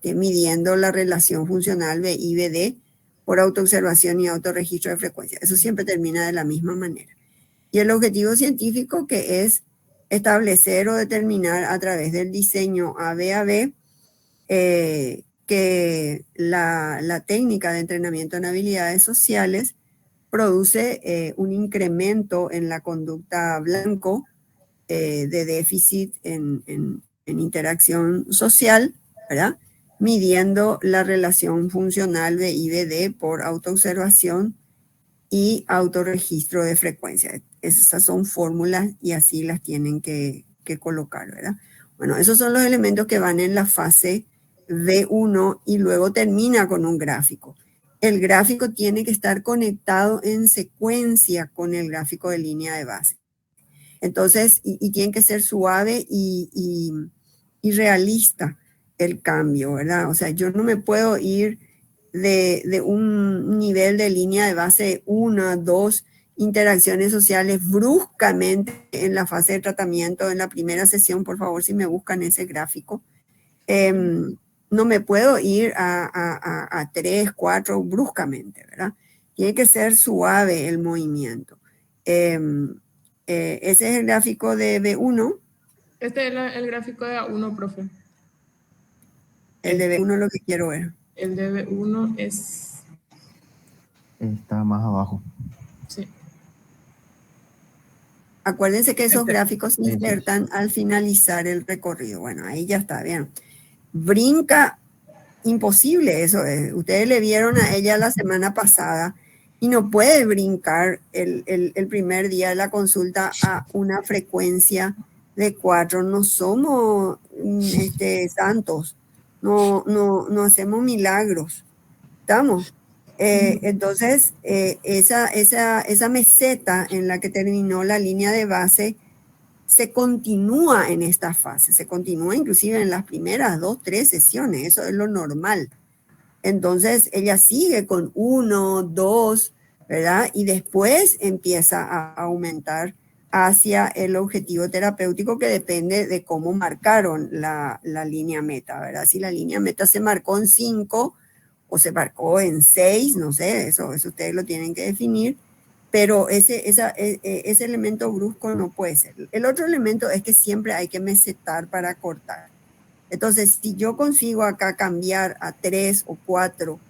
midiendo la relación funcional de IBD por autoobservación y autorregistro de frecuencia. Eso siempre termina de la misma manera. Y el objetivo científico, que es establecer o determinar a través del diseño ABAB que la técnica de entrenamiento en habilidades sociales produce un incremento en la conducta blanco de déficit en interacción social, ¿verdad? Midiendo la relación funcional de IBD por autoobservación y autorregistro de frecuencia. Esas son fórmulas y así las tienen que colocar, ¿verdad? Bueno, esos son los elementos que van en la fase B1 y luego termina con un gráfico. El gráfico tiene que estar conectado en secuencia con el gráfico de línea de base. Entonces, y tiene que ser suave y realista el cambio, ¿verdad? O sea, yo no me puedo ir de un nivel de línea de base 1, 2 interacciones sociales bruscamente en la fase de tratamiento, en la primera sesión, por favor, si me buscan ese gráfico. No me puedo ir a 3, 4 bruscamente, ¿verdad? Tiene que ser suave el movimiento. Ese es el gráfico de B1. Este es el gráfico de A1, profe. El de B1 es lo que quiero ver. El de B1 es... Está más abajo. Sí. Acuérdense que esos gráficos se insertan al finalizar el recorrido. Bueno, ahí ya está, bien. Brinca, imposible eso. Ustedes le vieron a ella la semana pasada y no puede brincar el primer día de la consulta a una frecuencia de 4. No somos santos, no hacemos milagros. ¿Estamos? Entonces, esa meseta en la que terminó la línea de base se continúa en esta fase, se continúa inclusive en las primeras 2, 3 sesiones, eso es lo normal. Entonces, ella sigue con 1, 2, ¿verdad? Y después empieza a aumentar hacia el objetivo terapéutico que depende de cómo marcaron la línea meta, ¿verdad? Si la línea meta se marcó en 5 o se marcó en 6, no sé, eso ustedes lo tienen que definir, pero ese elemento brusco no puede ser. El otro elemento es que siempre hay que mesetar para cortar. Entonces, si yo consigo acá cambiar a 3 o 4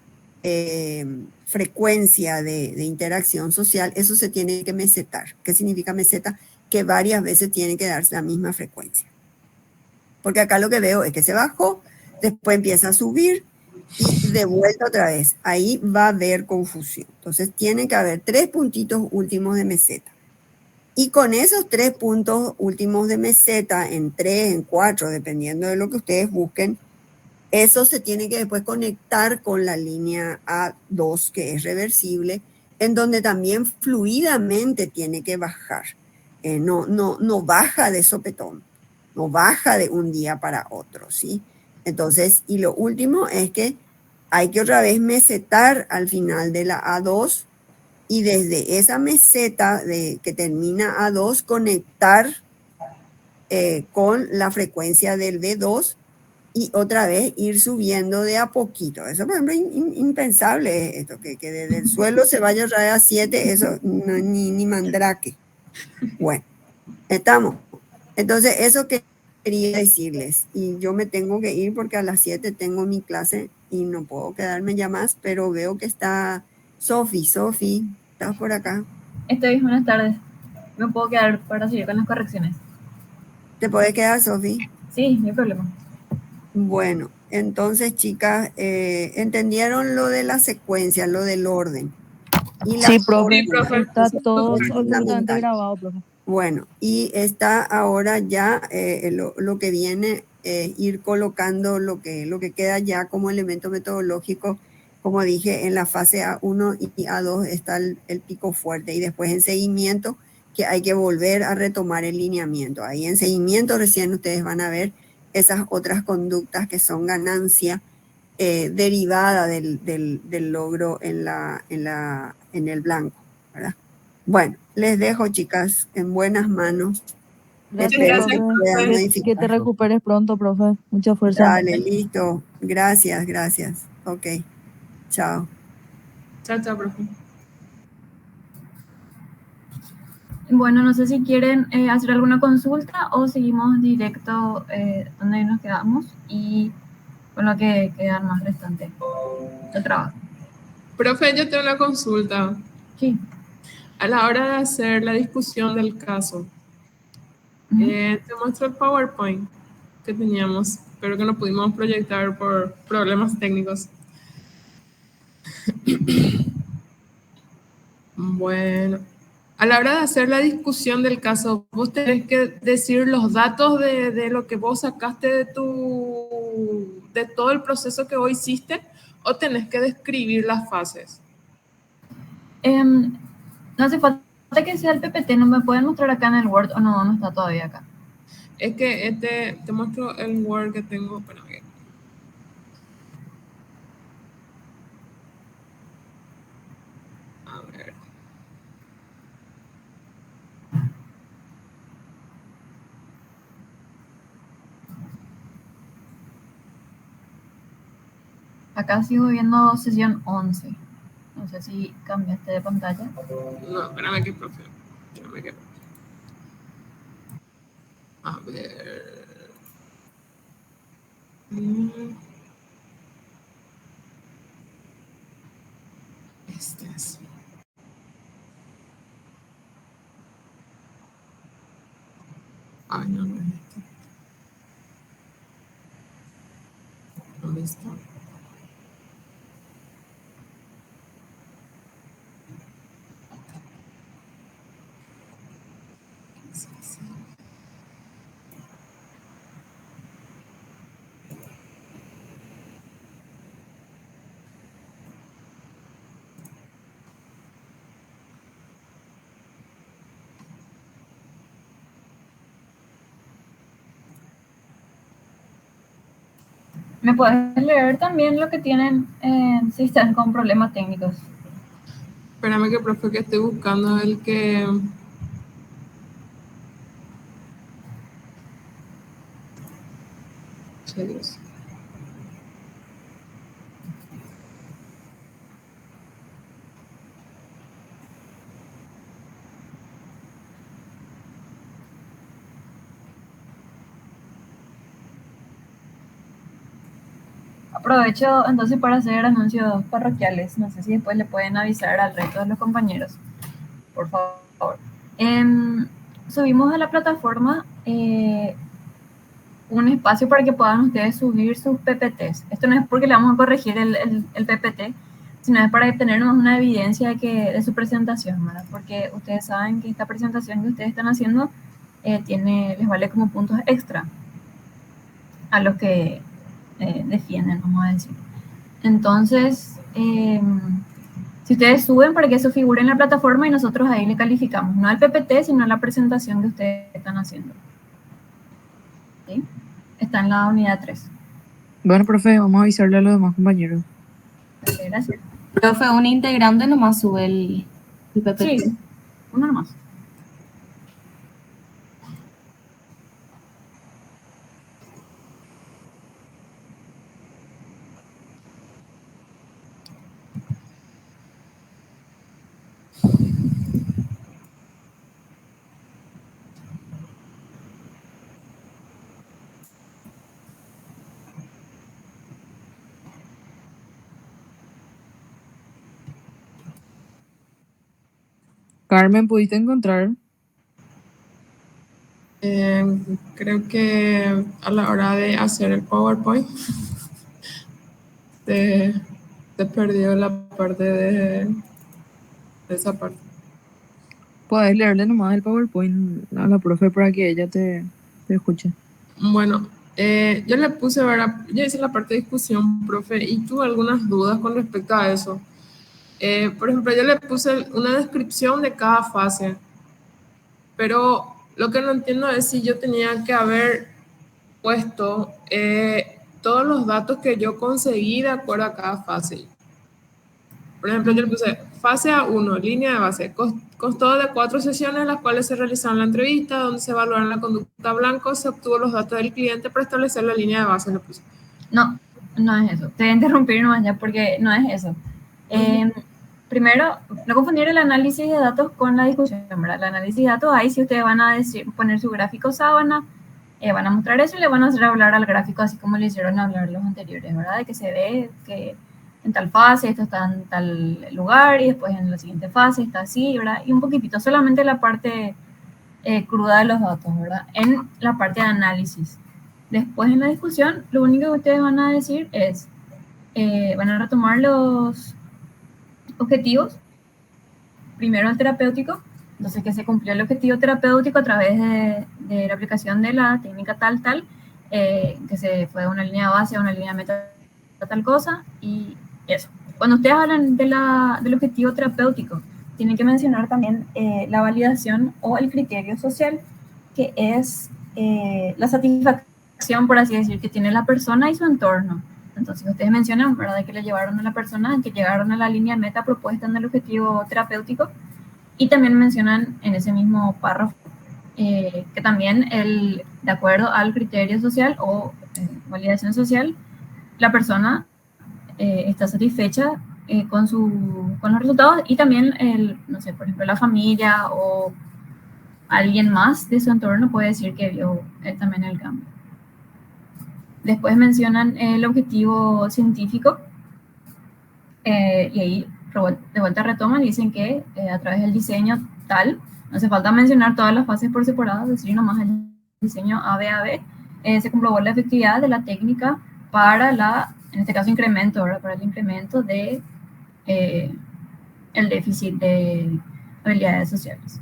frecuencia de interacción social, eso se tiene que mesetar. ¿Qué significa meseta? Que varias veces tiene que darse la misma frecuencia. Porque acá lo que veo es que se bajó, después empieza a subir y de vuelta otra vez. Ahí va a haber confusión. Entonces tiene que haber 3 puntitos últimos de meseta. Y con esos 3 puntos últimos de meseta, en 3, en 4, dependiendo de lo que ustedes busquen, eso se tiene que después conectar con la línea A2, que es reversible, en donde también fluidamente tiene que bajar. No baja de sopetón, no baja de un día para otro, ¿sí? Entonces, y lo último es que hay que otra vez mesetar al final de la A2 y desde esa meseta que termina A2 conectar con la frecuencia del B2 y otra vez ir subiendo de a poquito. Eso, por ejemplo, impensable esto, que desde el suelo se vaya otra vez a 7, eso no, ni mandrake. Bueno, estamos. Entonces, eso que quería decirles. Y yo me tengo que ir porque a las 7 tengo mi clase y no puedo quedarme ya más, pero veo que está Sofi. Sofi, ¿estás por acá? Estoy, buenas tardes. Me puedo quedar para seguir con las correcciones. ¿Te puedes quedar, Sofi? Sí, no hay problema. Bueno, entonces, chicas, ¿entendieron lo de la secuencia, lo del orden? Y la Sí, profe, Sí, profe. está todo es absolutamente fundamental. grabado, profe. Bueno, y está ahora ya lo que viene ir colocando lo que queda ya como elemento metodológico. Como dije, en la fase A1 y A2 está el pico fuerte y después en seguimiento que hay que volver a retomar el lineamiento. Ahí en seguimiento recién ustedes van a ver esas otras conductas que son ganancia derivada del logro en el blanco, ¿verdad? Bueno, les dejo, chicas, en buenas manos. Gracias, Espero Gracias, que profe. puedan profe. Que te modificar. recuperes pronto, profe. Mucha fuerza. Dale, listo. Gracias, gracias. Ok, chao. Chao, chao, profe. Bueno, no sé si quieren hacer alguna consulta o seguimos directo donde nos quedamos y con lo que quedan más restante del trabajo. Profe, yo tengo una consulta. Sí. A la hora de hacer la discusión del caso, te muestro el PowerPoint que teníamos, pero que no pudimos proyectar por problemas técnicos. Bueno, a la hora de hacer la discusión del caso, vos tenés que decir los datos de lo que vos sacaste de todo el proceso que vos hiciste, o tenés que describir las fases. No hace falta que sea el PPT, ¿no me pueden mostrar acá en el Word o no está todavía acá? Es que te muestro el Word que tengo. Espérame. A ver. Acá sigo viendo sesión 11. No sé si cambiaste de pantalla. No, espérame que profe. Espérame que. A ver. Este es. Ay, no, no es este. ¿Dónde está? Sí, sí. ¿Me puedes leer también lo que tienen si están con problemas técnicos? Espérame que profe, que estoy buscando el que. Che, Dios. Aprovecho entonces para hacer anuncios parroquiales. No sé si después le pueden avisar al resto de los compañeros, por favor. Subimos a la plataforma un espacio para que puedan ustedes subir sus PPTs. Esto no es porque le vamos a corregir el PPT, sino es para tener una evidencia de su presentación, ¿verdad? Porque ustedes saben que esta presentación que ustedes están haciendo les vale como puntos extra a los que defienden, vamos a decir. Entonces, si ustedes suben para que eso figure en la plataforma y nosotros ahí le calificamos, no al PPT, sino a la presentación que ustedes están haciendo. ¿Sí? Está en la unidad 3. Bueno, profe, vamos a avisarle a los demás compañeros. Okay, gracias. Profe, un integrante nomás sube el PPT. Sí, uno nomás. Carmen, ¿pudiste encontrar? Creo que a la hora de hacer el PowerPoint te perdió la parte de esa parte. Puedes leerle nomás el PowerPoint a la profe para que ella te escuche. Bueno, yo le puse, ¿verdad? Yo hice la parte de discusión, profe, y tuve algunas dudas con respecto a eso. Por ejemplo, yo le puse una descripción de cada fase, pero lo que no entiendo es si yo tenía que haber puesto todos los datos que yo conseguí de acuerdo a cada fase. Por ejemplo, yo le puse fase A1, línea de base, constó de 4 sesiones en las cuales se realizaron la entrevista, donde se evaluaron la conducta blanco, se obtuvo los datos del cliente para establecer la línea de base. Le puse. No, no es eso. Te voy a interrumpir nomás ya porque no es eso. Primero, no confundir el análisis de datos con la discusión, ¿verdad? El análisis de datos, ahí si ustedes van a poner su gráfico sábana, van a mostrar eso y le van a hacer hablar al gráfico así como le hicieron hablar los anteriores, ¿verdad? De que se ve que en tal fase esto está en tal lugar y después en la siguiente fase está así, ¿verdad? Y un poquitito, solamente la parte cruda de los datos, ¿verdad? En la parte de análisis. Después en la discusión, lo único que ustedes van a decir es, van a retomar los objetivos, primero el terapéutico, entonces que se cumplió el objetivo terapéutico a través de la aplicación de la técnica tal, que se fue de una línea base a una línea meta tal cosa, y eso. Cuando ustedes hablan del objetivo terapéutico, tienen que mencionar también la validación o el criterio social, que es la satisfacción, por así decir, que tiene la persona y su entorno. Entonces, ustedes mencionan, ¿verdad?, de que le llevaron a la persona, que llegaron a la línea meta propuesta en el objetivo terapéutico, y también mencionan en ese mismo párrafo que también, de acuerdo al criterio social o validación social, la persona está satisfecha con los resultados, y también, no sé, por ejemplo, la familia o alguien más de su entorno puede decir que vio también el cambio. Después mencionan el objetivo científico y ahí de vuelta retoman y dicen que a través del diseño tal, no hace falta mencionar todas las fases por separado, decir nomás el diseño ABAB, se comprobó la efectividad de la técnica para en este caso incremento, ¿verdad?, para el incremento de el déficit de habilidades sociales.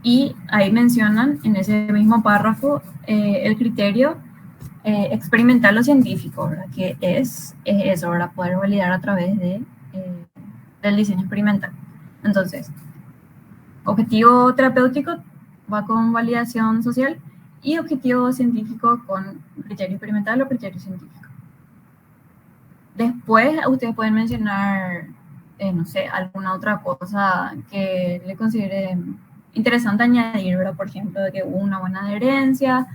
Y ahí mencionan en ese mismo párrafo el criterio experimental o científico, ¿verdad?, que es eso, ¿verdad?, poder validar a través del diseño experimental. Entonces, objetivo terapéutico va con validación social y objetivo científico con criterio experimental o criterio científico. Después ustedes pueden mencionar, no sé, alguna otra cosa que le considere interesante añadir, ¿verdad? Por ejemplo, de que hubo una buena adherencia,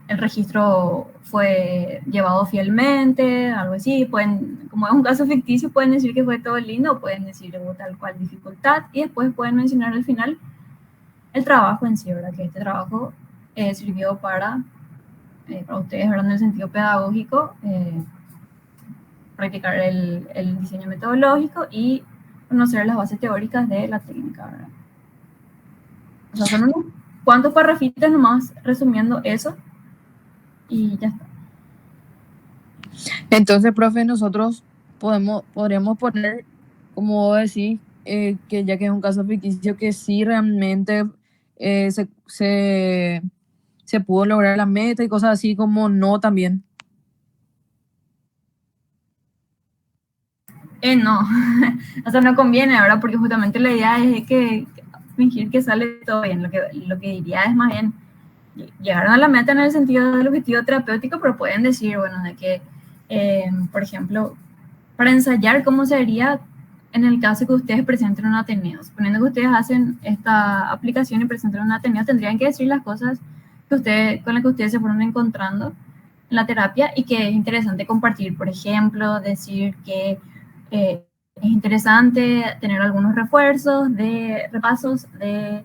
el registro fue llevado fielmente, algo así. Como es un caso ficticio, pueden decir que fue todo lindo, o pueden decir que hubo tal cual dificultad, y después pueden mencionar al final el trabajo en sí, ¿verdad? Que este trabajo sirvió para ustedes, ¿verdad? En el sentido pedagógico, practicar el diseño metodológico y conocer las bases teóricas de la técnica, ¿verdad? O sea, son unos cuantos parrafitos nomás resumiendo eso y ya está. Entonces, profe, nosotros podríamos poner, como vos decís, que ya que es un caso ficticio, que sí realmente se pudo lograr la meta y cosas así, como no también. No, o sea, no conviene, ¿verdad? Porque justamente la idea es que fingir que sale todo bien. Lo que diría es más bien, llegaron a la meta en el sentido del objetivo terapéutico, pero pueden decir, bueno, de que, por ejemplo, para ensayar cómo sería en el caso que ustedes presenten un Ateneo. Suponiendo que ustedes hacen esta aplicación y presentan un Ateneo, tendrían que decir las cosas con las que ustedes se fueron encontrando en la terapia y que es interesante compartir. Por ejemplo, decir que es interesante tener algunos refuerzos de repasos de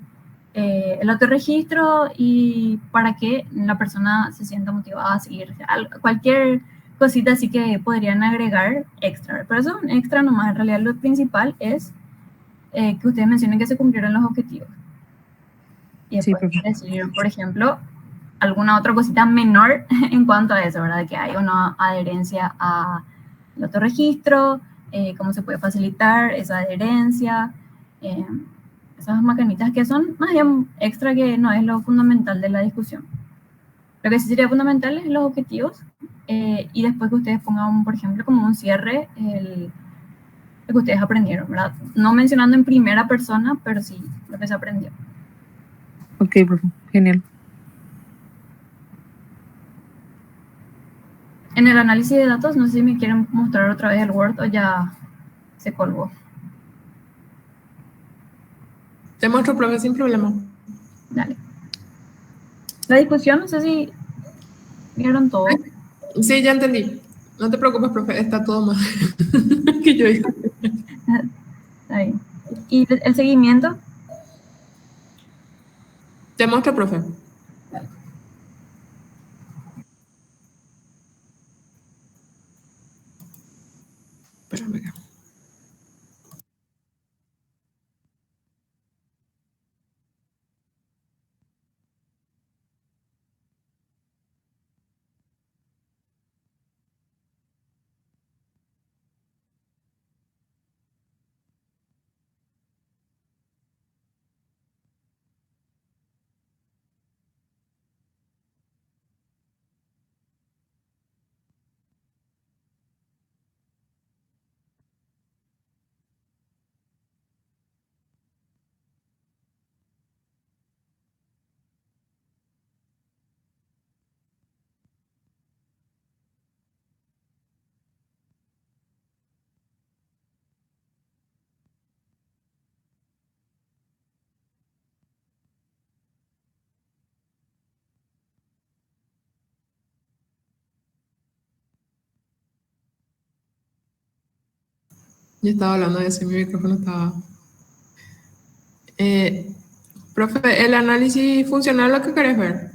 el autorregistro y para que la persona se sienta motivada a seguir cualquier cosita así que podrían agregar extra. Pero eso es un extra nomás. En realidad lo principal es que ustedes mencionen que se cumplieron los objetivos. Y después Sí, decir, por ejemplo, alguna otra cosita menor en cuanto a eso, ¿verdad? Que hay una adherencia al autorregistro, cómo se puede facilitar esa adherencia, esas macanitas que son más bien extra, que no es lo fundamental de la discusión. Lo que sí sería fundamental es los objetivos y después que ustedes pongan, por ejemplo, como un cierre lo que ustedes aprendieron, ¿verdad? No mencionando en primera persona, pero sí lo que se aprendió. Ok, profe, genial. En el análisis de datos, no sé si me quieren mostrar otra vez el Word o ya se colgó. Te muestro, profe, sin problema. Dale. La discusión, no sé si vieron todo. Sí, ya entendí. No te preocupes, profe, está todo mal. Que yo digo. Está bien. ¿Y el seguimiento? Te muestro, profe. Espérame acá. Yo estaba hablando de eso y mi micrófono estaba... profe, ¿el análisis funcional lo que querés ver?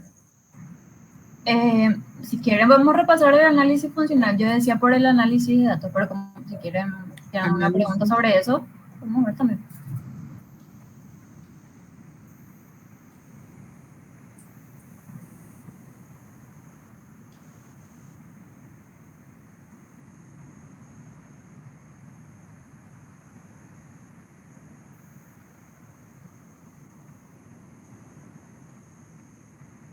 Si quieren, vamos a repasar el análisis funcional. Yo decía por el análisis de datos, pero como si quieren una pregunta sobre eso, vamos a ver también.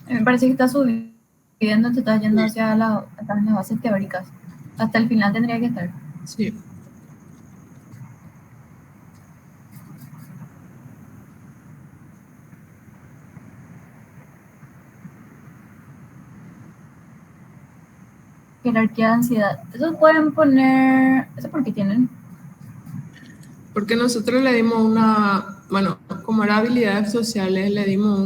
Me parece que está subiendo, te estás yendo hacia las bases teóricas. Hasta el final tendría que estar. Sí. Jerarquía de ansiedad. Eso pueden poner... ¿Eso por qué tienen? Porque nosotros le dimos bueno, como era habilidades sociales, le dimos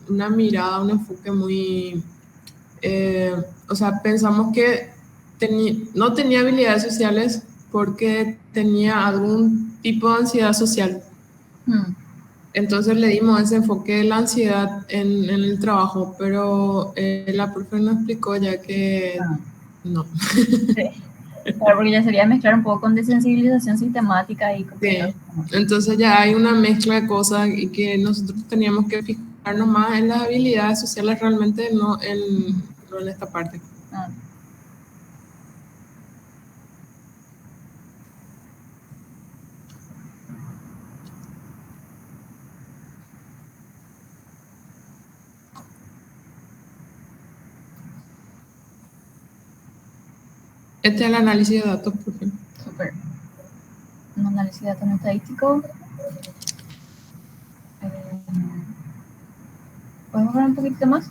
una mirada, un enfoque muy, o sea, pensamos que no tenía habilidades sociales porque tenía algún tipo de ansiedad social. entonces le dimos ese enfoque de la ansiedad en el trabajo, pero la profe nos explicó ya que no. Sí. Claro, porque ya sería mezclar un poco con desensibilización sistemática y con... Sí. Entonces ya hay una mezcla de cosas y que nosotros teníamos que fijarnos más en las habilidades sociales realmente, no en esta parte. Ah. Este es el análisis de datos, por ejemplo. Súper. Un análisis de datos no estadístico. ¿Podemos ver un poquito más?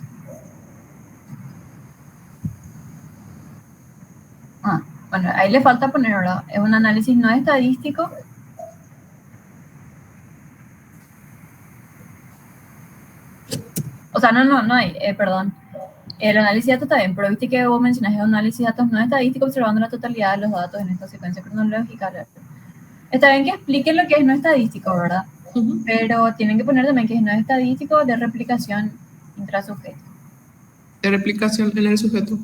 Bueno, ahí le falta poner, ¿verdad? Es un análisis no estadístico. O sea, no hay, perdón. El análisis de datos está bien, pero viste que vos mencionaste un análisis de datos no estadístico observando la totalidad de los datos en esta secuencia cronológica. Está bien que expliquen lo que es no estadístico, ¿verdad? Pero tienen que poner también que es no estadístico de replicación intrasujeto. De replicación en el sujeto.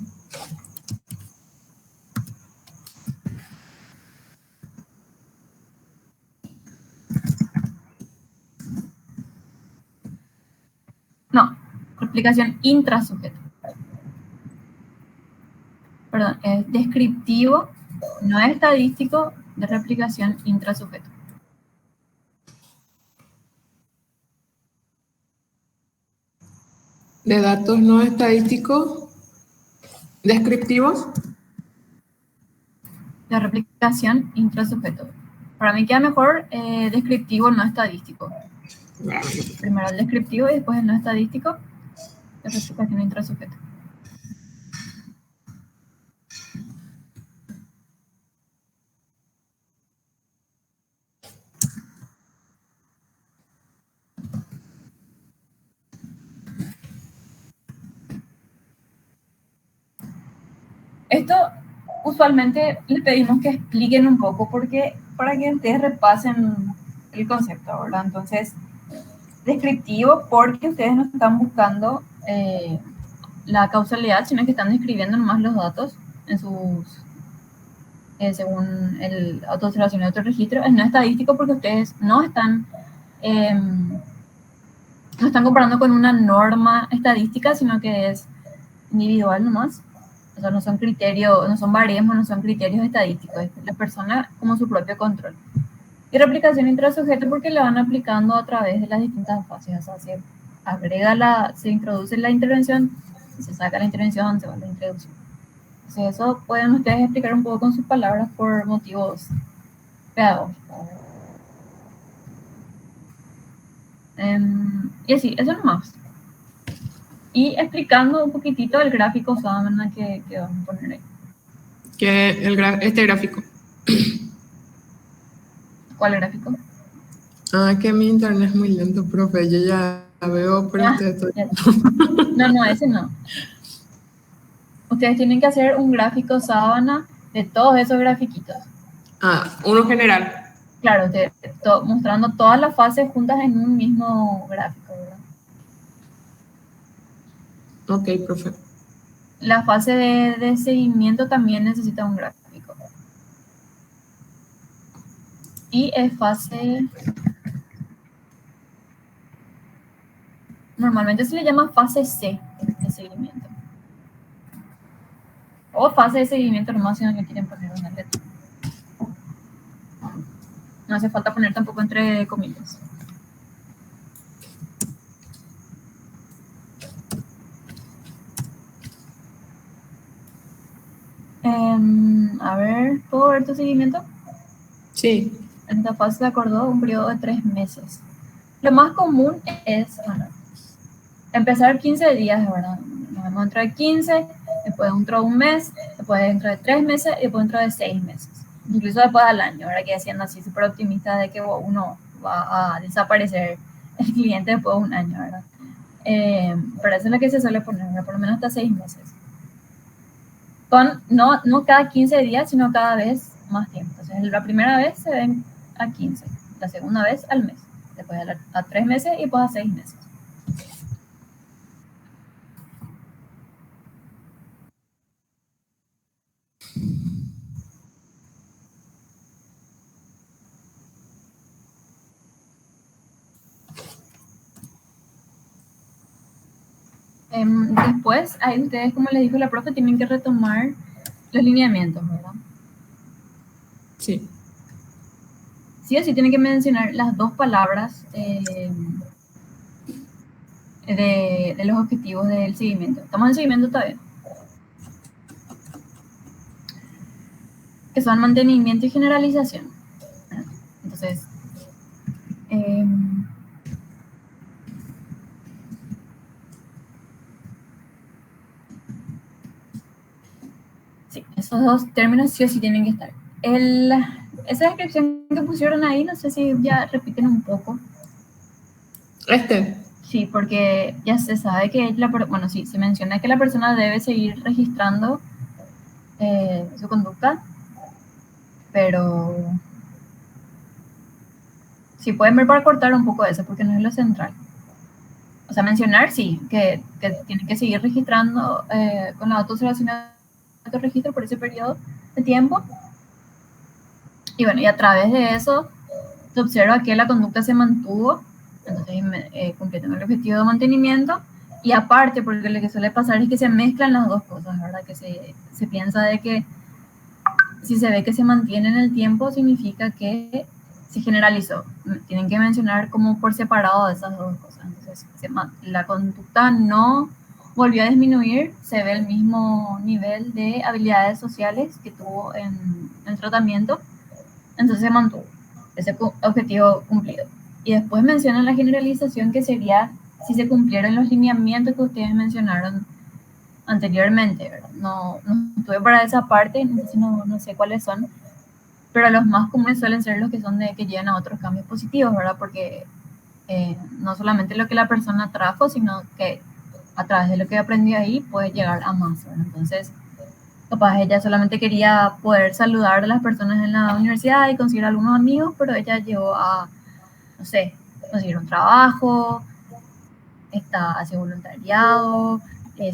No, replicación intrasujeto. Perdón, es descriptivo, no estadístico de replicación intrasujeto. De datos no estadísticos, descriptivos. De replicación intrasujeto. Para mí queda mejor descriptivo, no estadístico. Primero el descriptivo y después el no estadístico de replicación intrasujeto. Esto usualmente les pedimos que expliquen un poco porque para que ustedes repasen el concepto, ¿verdad? Entonces, descriptivo porque ustedes no están buscando la causalidad, sino que están describiendo nomás los datos en sus, según el autoobservación y autorregistro. Es no estadístico porque ustedes no están comparando con una norma estadística, sino que es individual nomás. O sea, no son criterios, no son baremos, no son criterios estadísticos. Es la persona como su propio control. Y replicación intrasujeto porque la van aplicando a través de las distintas fases. O sea, se introduce la intervención, se saca la intervención, se va a la introducción. Entonces, eso pueden ustedes explicar un poco con sus palabras por motivos pedagógicos. Y así, eso nomás. Y explicando un poquitito el gráfico sábana que vamos a poner ahí. Este gráfico. ¿Cuál gráfico? Que mi internet es muy lento, profe. Yo ya la veo, pero No, ese no. Ustedes tienen que hacer un gráfico sábana de todos esos grafiquitos. Uno general. Claro, mostrando todas las fases juntas en un mismo gráfico, ¿verdad? Ok, profe. La fase de seguimiento también necesita un gráfico. Y es fase... Normalmente se le llama fase C de seguimiento. O fase de seguimiento nomás si no le quieren poner una letra. No hace falta poner tampoco entre comillas. A ver, ¿puedo ver tu seguimiento? Sí. En esta fase se acordó un periodo de 3 meses. Lo más común es, empezar 15 días, ¿verdad? Nos vemos dentro de 15, después dentro de un mes, después dentro de 3 meses y después dentro de 6 meses. Incluso después al año, ¿verdad? Que siendo así súper optimista de que uno va a desaparecer el cliente después de un año, ¿verdad? Pero eso es lo que se suele poner, ¿verdad? Por lo menos hasta 6 meses. No cada 15 días, sino cada vez más tiempo. Entonces, la primera vez se ven a 15, la segunda vez al mes. después a 3 meses y después a 6 meses. Después, ahí ustedes, como les dijo la profe, tienen que retomar los lineamientos, ¿verdad? Sí. Sí o sí tienen que mencionar las 2 palabras de los objetivos del seguimiento. ¿Estamos en seguimiento todavía? Que son mantenimiento y generalización. Entonces, sí, esos 2 términos sí o sí tienen que estar. Esa descripción que pusieron ahí, no sé si ya repiten un poco. Sí, porque ya se sabe que bueno, sí, se menciona que la persona debe seguir registrando su conducta, pero sí pueden ver para cortar un poco eso, porque no es lo central. O sea, mencionar sí, que tienen que seguir registrando con la autoobservación de autorregistro por ese periodo de tiempo. Y bueno, y a través de eso se observa que la conducta se mantuvo, entonces cumpliendo el objetivo de mantenimiento. Y aparte, porque lo que suele pasar es que se mezclan las 2 cosas, ¿verdad? Que se piensa de que si se ve que se mantiene en el tiempo, significa que se generalizó. Tienen que mencionar como por separado de esas 2 cosas. Entonces, la conducta no volvió a disminuir, se ve el mismo nivel de habilidades sociales que tuvo en el tratamiento, entonces se mantuvo ese objetivo cumplido. Y después mencionan la generalización, que sería si se cumplieron los lineamientos que ustedes mencionaron anteriormente, ¿verdad? No estuve para esa parte, entonces no sé cuáles son, pero los más comunes suelen ser los que son que llevan a otros cambios positivos, ¿verdad? Porque no solamente lo que la persona trajo, sino que a través de lo que aprendió ahí puede llegar a más, ¿verdad? Entonces, capaz ella solamente quería poder saludar a las personas en la universidad y conseguir algunos amigos, pero ella llegó a, no sé, conseguir un trabajo, hace voluntariado,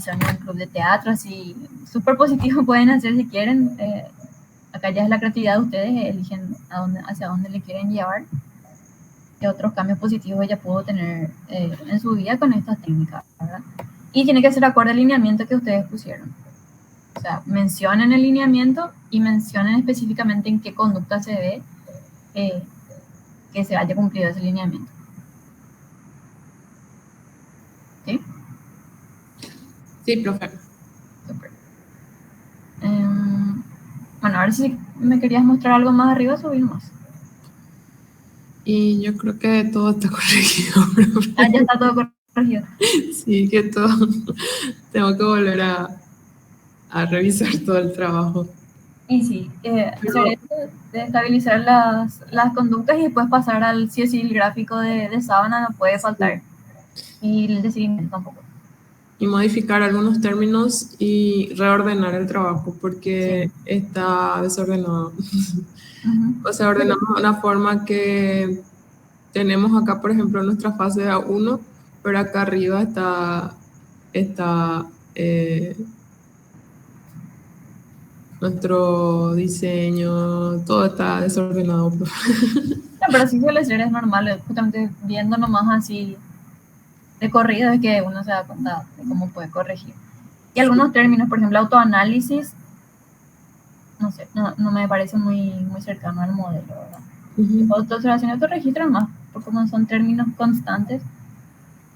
son un club de teatro, así, súper positivo pueden hacer si quieren. Acá ya es la creatividad de ustedes, eligen hacia dónde le quieren llevar. ¿Qué otros cambios positivos ella pudo tener en su vida con estas técnicas, ¿verdad? Y tiene que ser acorde al lineamiento que ustedes pusieron. O sea, mencionen el lineamiento y mencionen específicamente en qué conducta se ve que se haya cumplido ese lineamiento. ¿Sí? Sí, profe. Super. Bueno, ahora si me querías mostrar algo más arriba, subir más. Y yo creo que todo está corregido, profe. Ah, ya está todo corregido. Sí, que todo. Tengo que volver a revisar todo el trabajo. Y sí, hacer esto de estabilizar las conductas y después pasar al sí o sí el gráfico de sábana no puede faltar. Y el de seguimiento tampoco. Y modificar algunos términos y reordenar el trabajo porque está desordenado. O sea, ordenamos de una forma que tenemos acá, por ejemplo, nuestra fase de A1, pero acá arriba está nuestro diseño, todo está desordenado. No, pero sí suele ser, es normal, justamente viendo nomás así de corrido es que uno se da cuenta de cómo puede corregir. Y algunos términos, por ejemplo, autoanálisis, no sé, no me parece muy cercano al modelo, ¿verdad? Autoobservación y autorregistro más, porque no son términos constantes.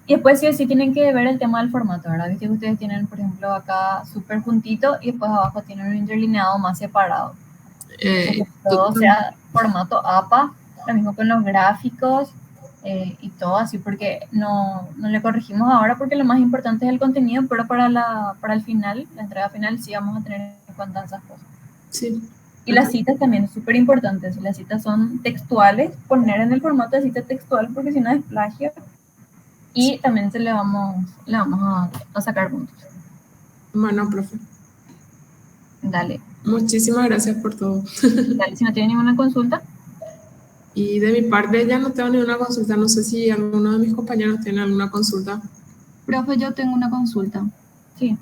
Y después sí o sí tienen que ver el tema del formato, ¿verdad? Viste que ustedes tienen, por ejemplo, acá súper juntito y después abajo tienen un interlineado más separado. Todo sea formato APA, lo mismo con los gráficos y todo así, porque no le corregimos ahora porque lo más importante es el contenido, pero para el final, la entrega final, sí vamos a tener en cuenta esas cosas. Sí. Y las citas también, súper importantes. Las citas son textuales, poner en el formato de cita textual porque si no es plagio. Y también le vamos a sacar puntos. Bueno, profe. Dale. Muchísimas gracias por todo. Dale, si no tiene ninguna consulta. Y de mi parte ya no tengo ninguna consulta. No sé si alguno de mis compañeros tiene alguna consulta. Profe, yo tengo una consulta. Sí.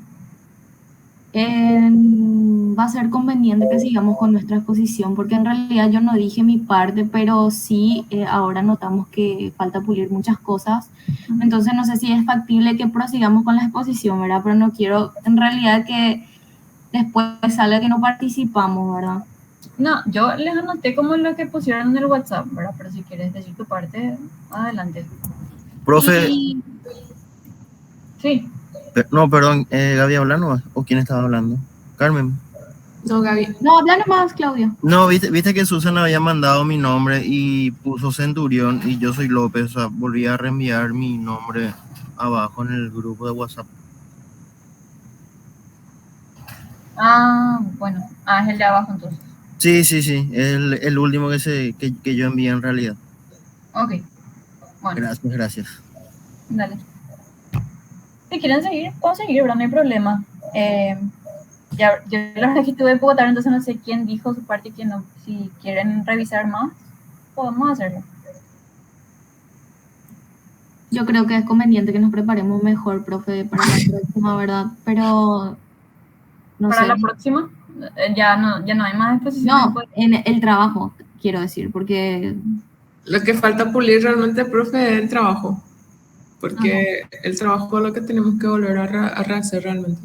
Va a ser conveniente que sigamos con nuestra exposición, porque en realidad yo no dije mi parte, pero sí ahora notamos que falta pulir muchas cosas. Entonces no sé si es factible que prosigamos con la exposición, ¿verdad? Pero no quiero en realidad que después salga que no participamos, ¿verdad? No, yo les anoté como lo que pusieron en el WhatsApp, ¿verdad? Pero si quieres decir tu parte, adelante. Profe, Y... Sí. no, perdón, Gaby hablando, ¿o quién estaba hablando? Carmen. No, Gaby. No, habla nomás, Claudia. No, viste que Susan había mandado mi nombre y puso Centurión y yo soy López, o sea, volví a reenviar mi nombre abajo en el grupo de WhatsApp. Ah, bueno. Ah, es el de abajo entonces. Sí, es el último que yo envié en realidad. Ok. Bueno, Gracias. dale. Si quieren seguir, puedo seguir, ¿verdad? No hay problema. Ya, yo la verdad que estuve en Bogotá, entonces no sé quién dijo su parte y quién no. Si quieren revisar más, podemos hacerlo. Yo creo que es conveniente que nos preparemos mejor, profe, para la próxima, ¿verdad? Pero no Para sé. la próxima, ya no hay más exposiciones. No, en el trabajo, quiero decir, porque... Lo que falta pulir realmente, profe, es el trabajo. Porque el trabajo es lo que tenemos que volver a rehacer realmente.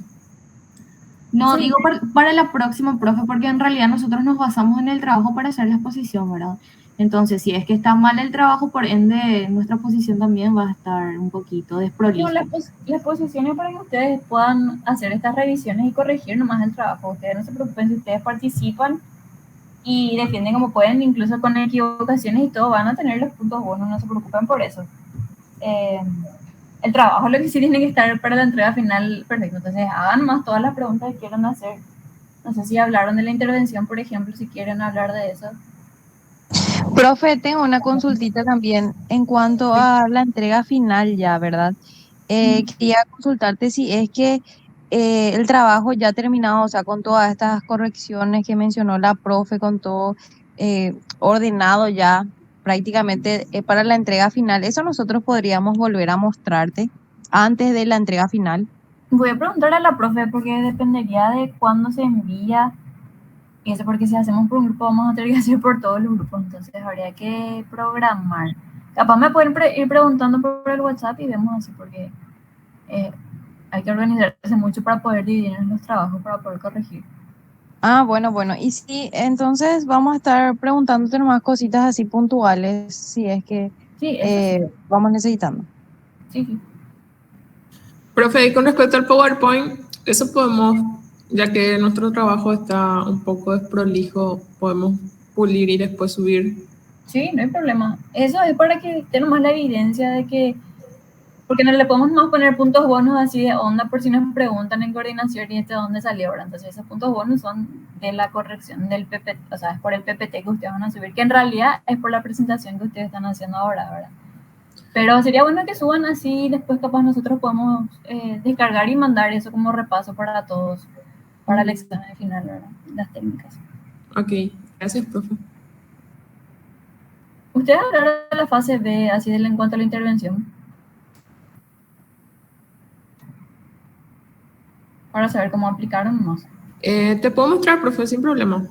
No, Sí. digo para la próxima, profe, porque en realidad nosotros nos basamos en el trabajo para hacer la exposición, ¿verdad? Entonces, si es que está mal el trabajo, por ende, nuestra exposición también va a estar un poquito desprolija. La exposición es para que ustedes puedan hacer estas revisiones y corregir nomás el trabajo. Ustedes no se preocupen si ustedes participan y defienden como pueden, incluso con equivocaciones y todo, van a tener los puntos buenos, no se preocupen por eso. El trabajo lo que sí tiene que estar para la entrega final perfecto. Entonces hagan más todas las preguntas que quieran hacer. No sé si hablaron de la intervención, por ejemplo, si quieren hablar de eso. Profe, tengo una consultita también en cuanto a la entrega final ya, ¿verdad? Quería consultarte si es que el trabajo ya terminado, o sea, con todas estas correcciones que mencionó la profe, con todo ordenado ya prácticamente para la entrega final, eso nosotros podríamos volver a mostrarte antes de la entrega final. Voy a preguntarle a la profe porque dependería de cuándo se envía. Y eso porque si hacemos por un grupo vamos a tener que hacer por todos los grupos, entonces habría que programar. Capaz me pueden ir preguntando por el WhatsApp y vemos así, porque hay que organizarse mucho para poder dividir los trabajos, para poder corregir. Ah, bueno, y sí, entonces vamos a estar preguntándote nomás cositas así puntuales, si es que sí, eso sí. vamos necesitando. Sí. Profe, y con respecto al PowerPoint, eso podemos, ya que nuestro trabajo está un poco desprolijo, podemos pulir y después subir. Sí, no hay problema. Eso es para que tenga más la evidencia de que, porque no le podemos más poner puntos bonos así de onda por si nos preguntan en coordinación y de dónde salió ahora. Entonces esos puntos bonos son de la corrección del PPT, o sea, es por el PPT que ustedes van a subir, que en realidad es por la presentación que ustedes están haciendo ahora, ¿verdad? Pero sería bueno que suban así, después capaz nosotros podemos descargar y mandar eso como repaso para todos, para el examen final, ¿verdad? Las técnicas. Ok, gracias, profe. ¿Ustedes hablaron de la fase B, así en cuanto a la intervención? Para saber cómo aplicaron más. Te puedo mostrar, profe, sin problema.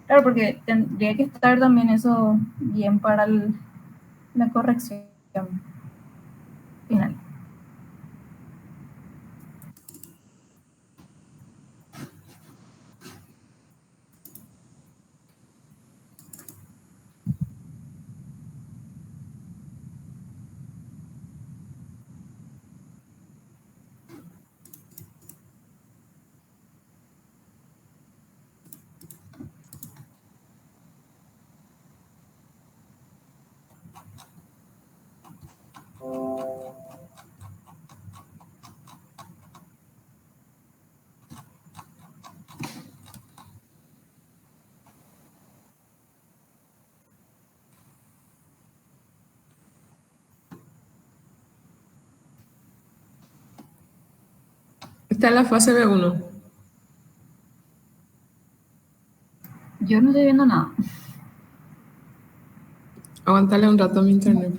Claro, porque tendría que estar también eso bien para la corrección final. Está en la fase B1. Yo no estoy viendo nada. Aguántale un rato a mi internet.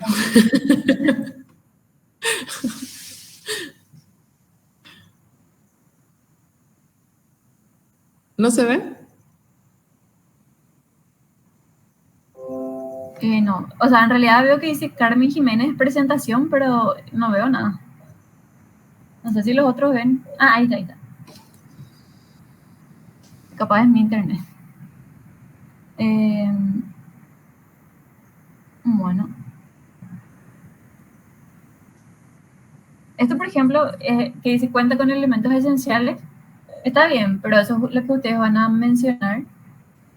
¿No se ve? No, o sea, en realidad veo que dice Carmen Jiménez presentación, pero no veo nada. No sé si los otros ven. Ah, ahí está, ahí está. Capaz es mi internet. Bueno. Esto, por ejemplo, que dice cuenta con elementos esenciales, está bien, pero eso es lo que ustedes van a mencionar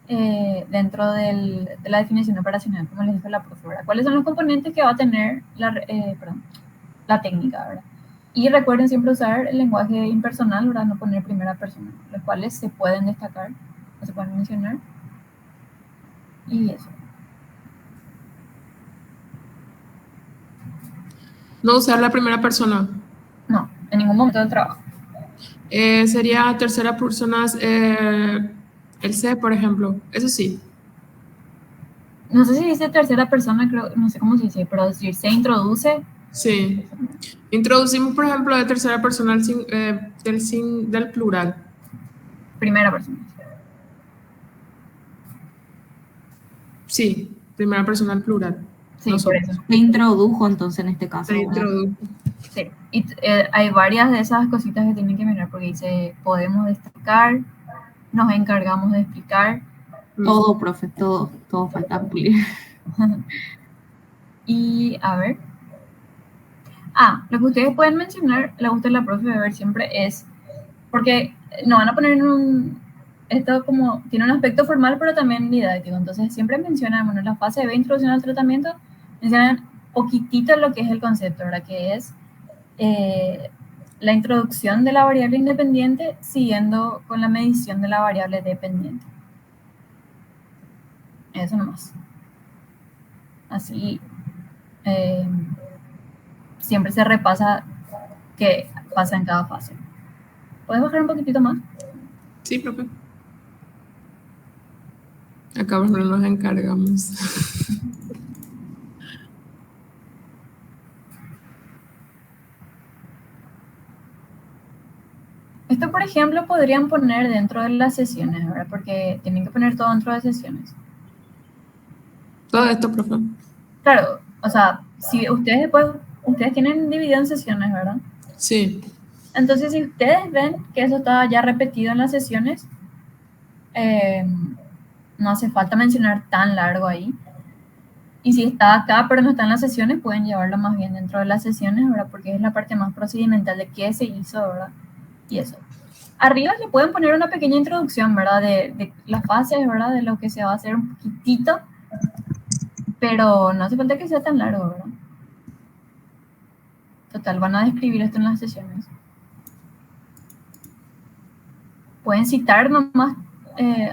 dentro de la definición operacional, como les dijo la profe, ¿verdad? ¿Cuáles son los componentes que va a tener la técnica, ¿verdad? Y recuerden siempre usar el lenguaje impersonal, ¿verdad? No poner primera persona, los cuales se pueden destacar o se pueden mencionar. Y eso. No usar la primera persona. No, en ningún momento del trabajo. Sería tercera persona, el C, por ejemplo. Eso sí. No sé si dice tercera persona, creo, no sé cómo se dice, pero decir se introduce. Sí. Introducimos, por ejemplo, de tercera persona del plural. Primera persona. Sí, primera persona al plural. Sí, por eso. Se introdujo entonces en este caso. Se introdujo. Sí. Y hay varias de esas cositas que tienen que mirar porque dice podemos destacar, nos encargamos de explicar. Todo, profe, todo falta pulir. Y a ver. Lo que ustedes pueden mencionar, le gusta la profe de ver siempre es, porque no van a poner esto como, tiene un aspecto formal, pero también didáctico. Entonces siempre mencionan, bueno, en la fase B, introducción al tratamiento, mencionan poquitito lo que es el concepto, ¿verdad? Que es la introducción de la variable independiente siguiendo con la medición de la variable dependiente. Eso nomás. Así siempre se repasa qué pasa en cada fase. ¿Puedes bajar un poquitito más? Sí, profe. Acá no nos encargamos. Esto, por ejemplo, podrían poner dentro de las sesiones, ¿verdad? Porque tienen que poner todo dentro de sesiones. Todo esto, profe. Claro, o sea, si ustedes tienen dividido en sesiones, ¿verdad? Sí. Entonces, si ustedes ven que eso está ya repetido en las sesiones, no hace falta mencionar tan largo ahí. Y si está acá, pero no está en las sesiones, pueden llevarlo más bien dentro de las sesiones, ¿verdad? Porque es la parte más procedimental de qué se hizo, ¿verdad? Y eso. Arriba le pueden poner una pequeña introducción, ¿verdad? De las fases, ¿verdad? De lo que se va a hacer un poquitito, pero no hace falta que sea tan largo, ¿verdad? Total, van a describir esto en las sesiones. Pueden citar nomás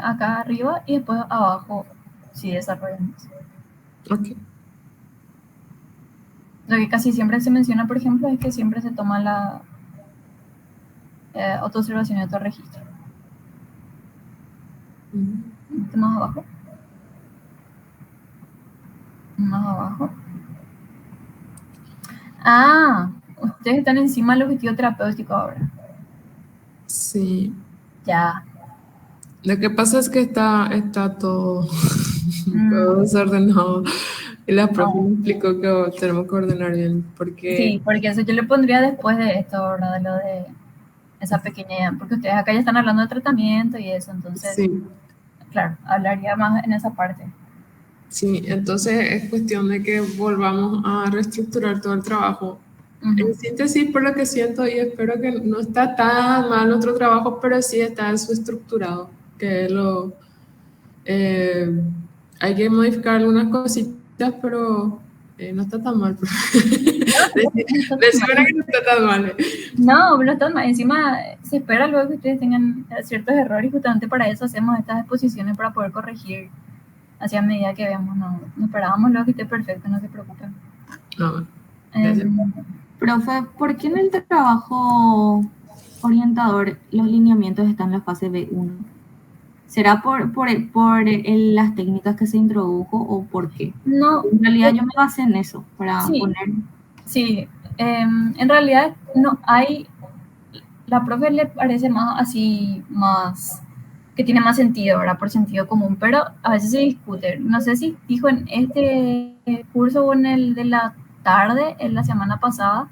acá arriba y después abajo si desarrollan más. Ok. Lo que casi siempre se menciona, por ejemplo, es que siempre se toma la autoobservación y autorregistro. Más abajo. Más abajo. Ustedes están encima del objetivo terapéutico ahora. Sí. Ya. Lo que pasa es que está todo, todo desordenado. Y la profe me explicó que tenemos que ordenar bien. Porque... Sí, porque eso yo le pondría después de esto, ¿verdad? De lo de esa pequeña... Porque ustedes acá ya están hablando de tratamiento y eso, entonces... Sí. Claro, hablaría más en esa parte. Sí, entonces es cuestión de que volvamos a reestructurar todo el trabajo. En síntesis, por lo que siento y espero que no está tan mal nuestro trabajo, pero sí está en su estructurado, que hay que modificar algunas cositas, pero no está tan mal. Decime que no está tan mal. No, no está mal. Encima se espera luego que ustedes tengan ciertos errores y justamente para eso hacemos estas exposiciones para poder corregir hacia medida que veamos. No esperábamos luego que esté perfecto, no se preocupen. Profe, ¿por qué en el trabajo orientador los lineamientos están en la fase B1? ¿Será las técnicas que se introdujo o por qué? No, En realidad yo me basé en eso para sí, poner... sí. En realidad no hay, la profe le parece más así, más, que tiene más sentido, ¿verdad? Por sentido común, pero a veces se discute. No sé si dijo en este curso o en el de la tarde, en la semana pasada,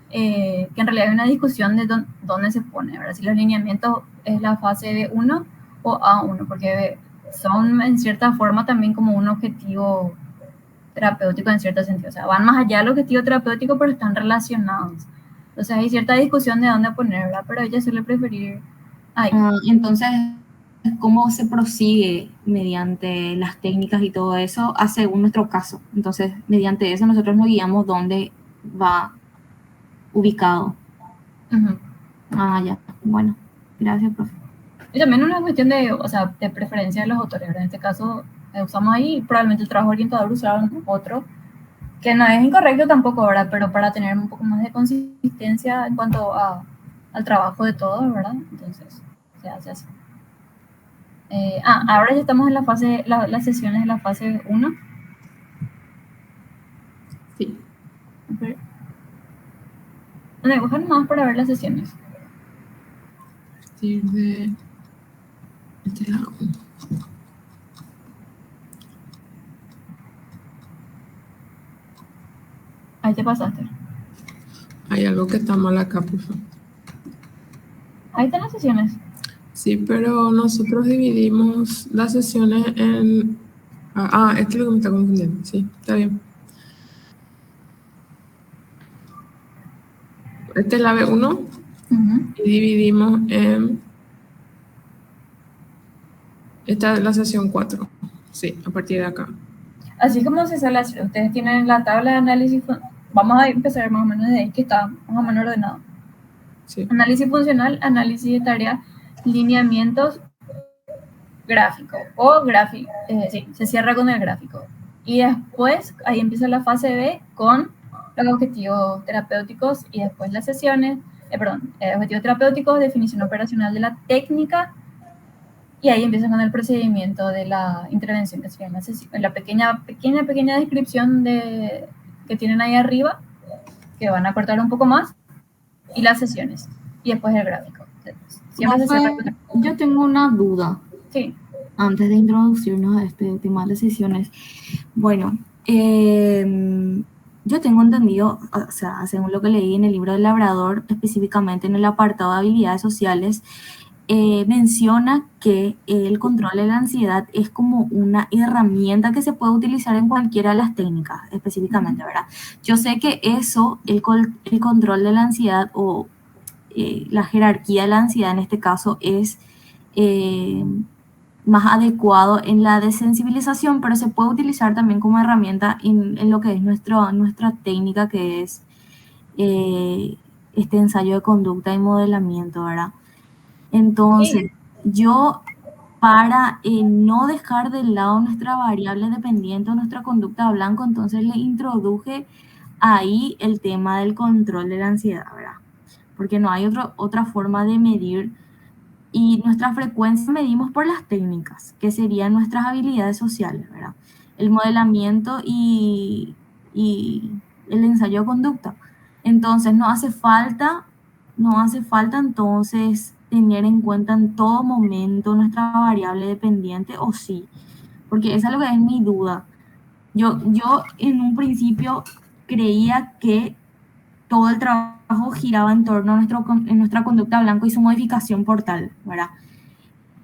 que en realidad hay una discusión de dónde se pone, ¿verdad? Si los lineamientos es la fase B1 o A1, porque son en cierta forma también como un objetivo terapéutico en cierto sentido. O sea, van más allá del objetivo terapéutico, pero están relacionados. Entonces hay cierta discusión de dónde ponerla, pero ella suele preferir ahí. Entonces, ¿cómo se prosigue mediante las técnicas y todo eso? Según nuestro caso. Entonces, mediante eso nosotros nos guiamos dónde va ubicado. Ya. Bueno, gracias, profe. Y también una cuestión de, o sea, de preferencia de los autores. En este caso, usamos ahí, probablemente el trabajo orientador usaron otro, que no es incorrecto tampoco, ¿verdad? Pero para tener un poco más de consistencia en cuanto al trabajo de todos, ¿verdad? Entonces, se hace así. Ahora ya estamos en la fase, las sesiones de la fase 1. Sí. Okay. Dibujan más para ver las sesiones. A partir de este lado. Ahí te pasaste. Hay algo que está mal acá, por favor. Ahí están las sesiones. Sí, pero nosotros dividimos las sesiones en... esto es lo que me está confundiendo. Sí, está bien. Esta es la B1 y dividimos en... Esta es la sesión 4. Sí, a partir de acá. Así como se sale, ustedes tienen la tabla de análisis, vamos a empezar más o menos de ahí, que está más o menos ordenado. Sí. Análisis funcional, análisis de tarea, lineamientos, gráfico o gráfico, sí, se cierra con el gráfico. Y después ahí empieza la fase B con los objetivos terapéuticos y después las sesiones, objetivos terapéuticos, definición operacional de la técnica, y ahí empiezan con el procedimiento de la intervención, que sería en la pequeña descripción que tienen ahí arriba, que van a cortar un poco más, y las sesiones, y después el gráfico. Yo tengo una duda. Sí. Antes de introducirnos a este tema de sesiones. Bueno, yo tengo entendido, o sea, según lo que leí en el libro del Labrador, específicamente en el apartado de habilidades sociales, menciona que el control de la ansiedad es como una herramienta que se puede utilizar en cualquiera de las técnicas, específicamente, ¿verdad? Yo sé que eso, el control de la ansiedad o la jerarquía de la ansiedad en este caso es más adecuado en la desensibilización, pero se puede utilizar también como herramienta en lo que es nuestra técnica, que es este ensayo de conducta y modelamiento, ¿verdad? Entonces, yo para no dejar de lado nuestra variable dependiente o nuestra conducta blanco, entonces le introduje ahí el tema del control de la ansiedad, ¿verdad? Porque no hay otra forma de medir, y nuestra frecuencia medimos por las técnicas, que serían nuestras habilidades sociales, ¿verdad? El modelamiento y el ensayo de conducta. Entonces, no hace falta entonces tener en cuenta en todo momento nuestra variable dependiente, o sí, porque esa es lo que es mi duda. Yo en un principio creía que todo el trabajo giraba en torno a nuestra conducta blanco y su modificación por tal, ¿verdad?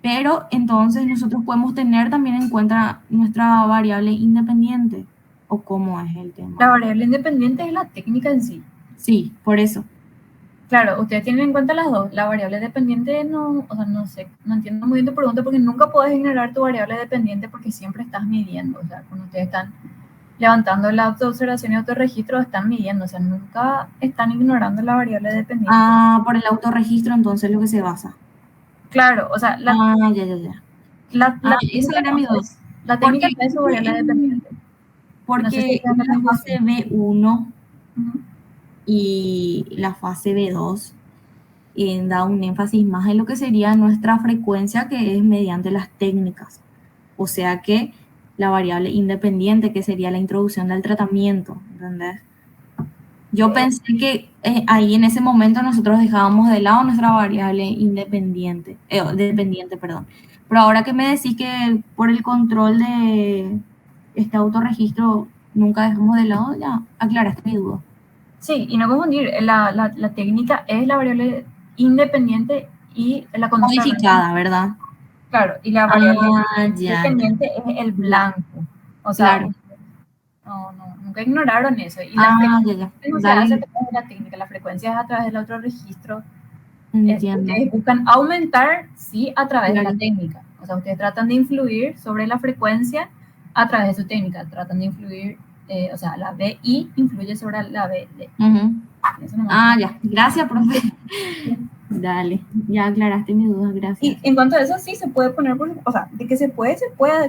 Pero entonces nosotros podemos tener también en cuenta nuestra variable independiente, ¿o cómo es el tema? La variable independiente es la técnica en sí. Sí, por eso. Claro, ustedes tienen en cuenta las dos. La variable dependiente no sé, no entiendo muy bien tu pregunta, porque nunca puedes ignorar tu variable dependiente porque siempre estás midiendo. O sea, cuando ustedes están levantando la autoobservación y autorregistro, están midiendo. O sea, nunca están ignorando la variable dependiente. Por el autorregistro entonces lo que se basa. Claro, o sea, ya. Esa era mi duda. La técnica es su variable dependiente. Porque en la fase B1 y la fase B2, da un énfasis más en lo que sería nuestra frecuencia, que es mediante las técnicas. O sea que la variable independiente, que sería la introducción del tratamiento, ¿entendés? Yo pensé que ahí en ese momento nosotros dejábamos de lado nuestra variable dependiente, perdón. Pero ahora que me decís que por el control de este autorregistro nunca dejamos de lado, ya aclaraste mi duda. Sí, y no confundir, la técnica es la variable independiente y la conducta modificada, ¿verdad? Claro, y la variable ya. independiente es el blanco. O sea, Claro. nunca ignoraron eso. Y la frecuencia no se hace Dale. a través de la técnica, la frecuencia es a través del otro registro. Entiendo. Ustedes buscan aumentar, sí, a través de Claro. la técnica. O sea, ustedes tratan de influir sobre la frecuencia a través de su técnica. Tratan de influir, o sea, la BI influye sobre la BD. Eso nomás. Ya. Gracias, profe. Dale, ya aclaraste mi duda, gracias. Y en cuanto a eso, sí se puede poner, o sea, de que se puede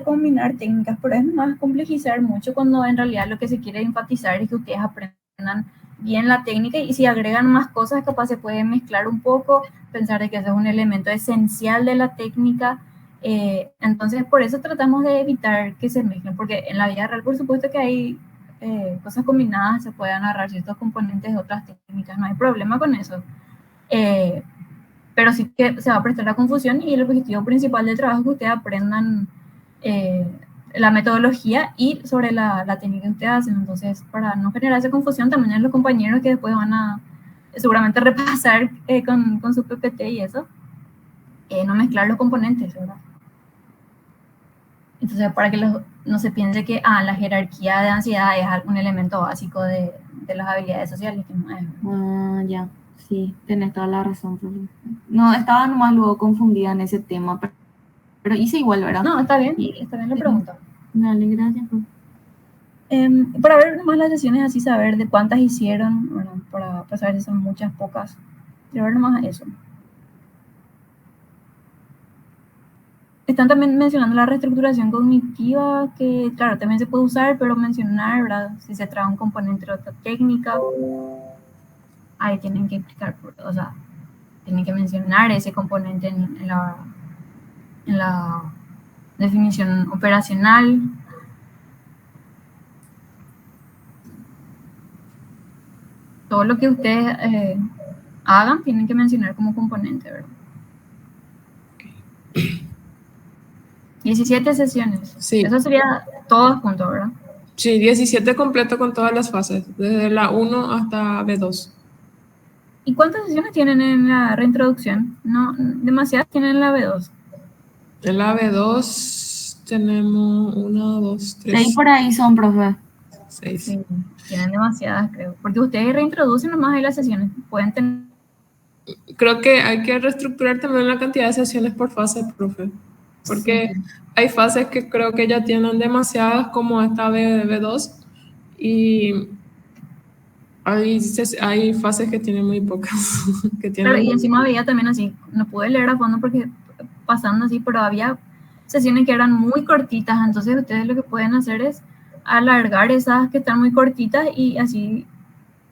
combinar técnicas, pero es más complejizar mucho cuando en realidad lo que se quiere enfatizar es que ustedes aprendan bien la técnica, y si agregan más cosas capaz se puede mezclar un poco, pensar de que eso es un elemento esencial de la técnica. Entonces por eso tratamos de evitar que se mezclen, porque en la vida real por supuesto que hay cosas combinadas, se pueden agarrar ciertos componentes de otras técnicas, no hay problema con eso. Pero sí que se va a prestar la confusión, y el objetivo principal del trabajo es que ustedes aprendan la metodología y sobre la técnica que ustedes hacen. Entonces, para no generar esa confusión, también en los compañeros que después van a seguramente repasar con su PPT y eso, no mezclar los componentes, ¿verdad? Entonces, para que no se piense que la jerarquía de ansiedad es un elemento básico de las habilidades sociales, que no es. Ya. Sí, tenés toda la razón, profe. No, estaba nomás luego confundida en ese tema, pero hice igual, ¿verdad? No, está bien la pregunta. Dale, gracias, profe. Para ver nomás las sesiones, así saber de cuántas hicieron, bueno, para saber si son muchas, pocas. Quiero ver nomás eso. Están también mencionando la reestructuración cognitiva, que claro, también se puede usar, pero mencionar, ¿verdad? Si se trae un componente de otra técnica, ahí tienen que explicar, o sea, tienen que mencionar ese componente en la definición operacional. Todo lo que ustedes hagan tienen que mencionar como componente, ¿verdad? 17 sesiones. Sí. Eso sería todo junto, ¿verdad? Sí, 17 completo con todas las fases, desde la 1 hasta B2. ¿Y cuántas sesiones tienen en la reintroducción? No, demasiadas tienen en la B2. En la B2 tenemos 1, 2, 3. 6 por ahí son, profe. 6. Sí, tienen demasiadas, creo. Porque ustedes reintroducen nomás ahí las sesiones. Pueden tener... Creo que hay que reestructurar también la cantidad de sesiones por fase, profe. Porque sí, hay fases que creo que ya tienen demasiadas, como esta B2, y hay fases que tienen muy pocas. Que tienen claro, y encima había también así, no pude leer a fondo porque pasando así, pero había sesiones que eran muy cortitas, entonces ustedes lo que pueden hacer es alargar esas que están muy cortitas y así,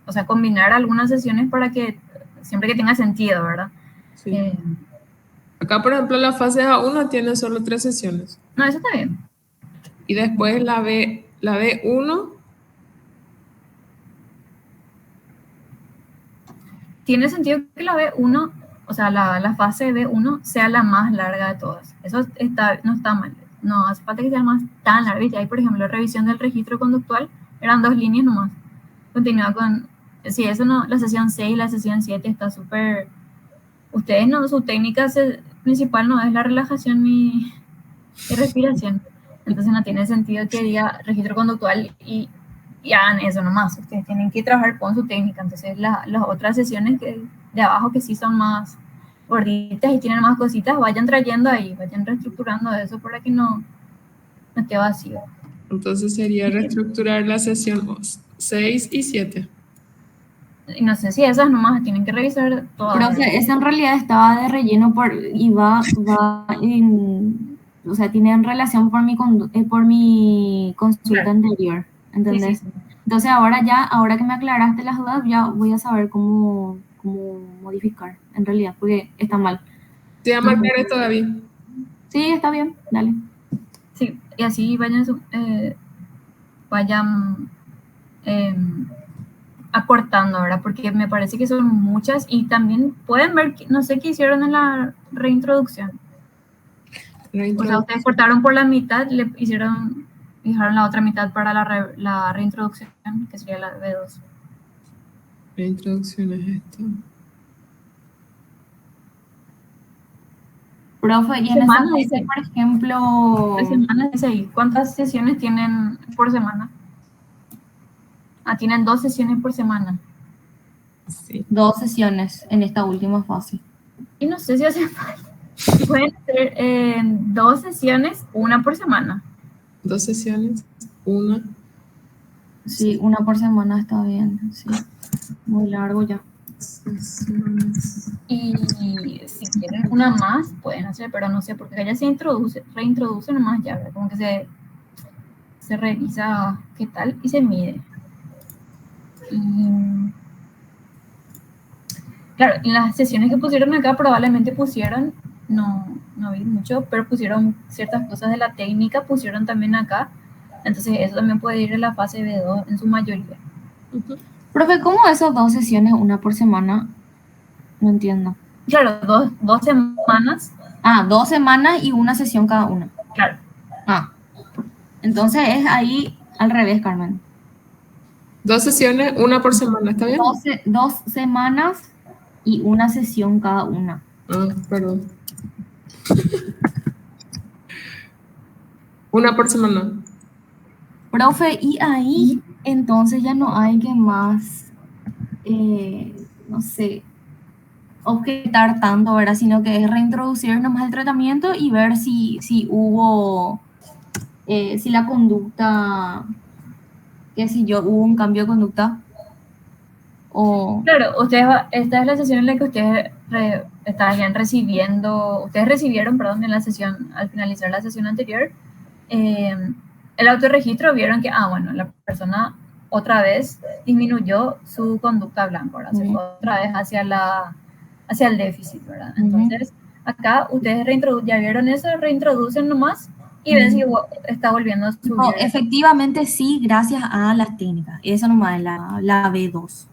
o sea, combinar algunas sesiones para que siempre que tenga sentido, ¿verdad? Sí. Acá, por ejemplo, la fase A1 tiene solo 3 sesiones. No, eso está bien. Y después la B1. Tiene sentido que la B1, o sea, la fase B1 sea la más larga de todas. Eso no está mal. No hace falta que sea más tan larga. Y ahí, por ejemplo, revisión del registro conductual, eran 2 líneas nomás. Continúa con... Sí, eso no, la sesión 6 y la sesión 7 está súper... Ustedes no, su técnica principal no es la relajación y respiración. Entonces no tiene sentido que diga registro conductual y hagan eso nomás. Ustedes tienen que trabajar con su técnica. Entonces las otras sesiones de abajo que sí son más gorditas y tienen más cositas, vayan trayendo ahí, vayan reestructurando eso para que no esté vacío. Entonces sería reestructurar la sesión 6 y 7. Y no sé si esas nomás tienen que revisar todas. Pero o sea, esa en realidad estaba de relleno y va o sea, tiene en relación por mi consulta anterior, ¿entendés? Sí. Entonces ahora que me aclaraste las dudas, ya voy a saber cómo cómo modificar, en realidad, porque está mal. Te voy a marcar esto, David. Sí, está bien, dale. Sí, y así vayan acortando, ¿verdad? Porque me parece que son muchas y también pueden ver, no sé qué hicieron en la reintroducción. O sea, ustedes cortaron por la mitad, dejaron la otra mitad para la reintroducción, que sería la B2. Reintroducción es esto. Profe, y en esa parte, por ejemplo... ¿Qué semanas dice ahí? ¿Cuántas sesiones tienen por semana? Tienen 2 sesiones por semana. Sí. 2 sesiones en esta última fase. Y no sé si hace falta. Pueden ser 2 sesiones, 1 por semana. 2 sesiones, 1. Sí, 1 por semana está bien, sí. Muy largo ya. Y si quieren una más, pueden hacer, pero no sé, porque ella se reintroduce nomás ya, ¿verdad? Como que se revisa qué tal y se mide. Y claro, en las sesiones que pusieron acá probablemente pusieron, no vi mucho, pero pusieron ciertas cosas de la técnica, pusieron también acá. Entonces eso también puede ir en la fase B2 en su mayoría. Profe, ¿cómo esos 2 sesiones, 1 por semana? No entiendo. Claro, 2 semanas. 2 semanas y 1 sesión cada una. Claro. Entonces es ahí al revés, Carmen. 2 sesiones, 1 por semana, ¿está bien? 2 semanas y 1 sesión cada una. Perdón. 1 por semana. Profe, y ahí entonces ya no hay que más, no sé, objetar tanto, ¿verdad? Sino que es reintroducir nomás el tratamiento y ver si hubo, si la conducta, qué sé yo, hubo un cambio de conducta. Claro, esta es la sesión en la que ustedes estarían ustedes recibieron, perdón, en la sesión, al finalizar la sesión anterior, el autorregistro, vieron que, bueno, la persona otra vez disminuyó su conducta blanca, ¿verdad? Se fue otra vez hacia el déficit, ¿verdad? Entonces, acá ustedes ya vieron eso, reintroducen nomás y ven si está volviendo a subir. No, efectivamente sí, gracias a las técnicas. Eso nomás es la B2,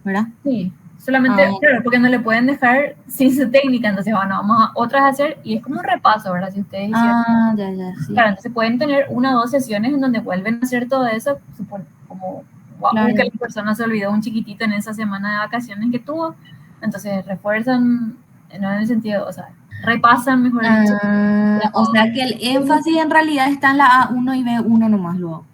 ¿verdad? Sí, solamente, claro, porque no le pueden dejar sin su técnica, entonces, bueno, vamos a otras a hacer, y es como un repaso, ¿verdad? Si ustedes hicieron. Ya, sí. Claro, entonces pueden tener 1 o 2 sesiones en donde vuelven a hacer todo eso, como Claro. que la persona se olvidó un chiquitito en esa semana de vacaciones que tuvo, entonces refuerzan, no en el sentido, o sea, repasan, mejor dicho. O sea que el énfasis en realidad está en la A1 y B1 nomás luego.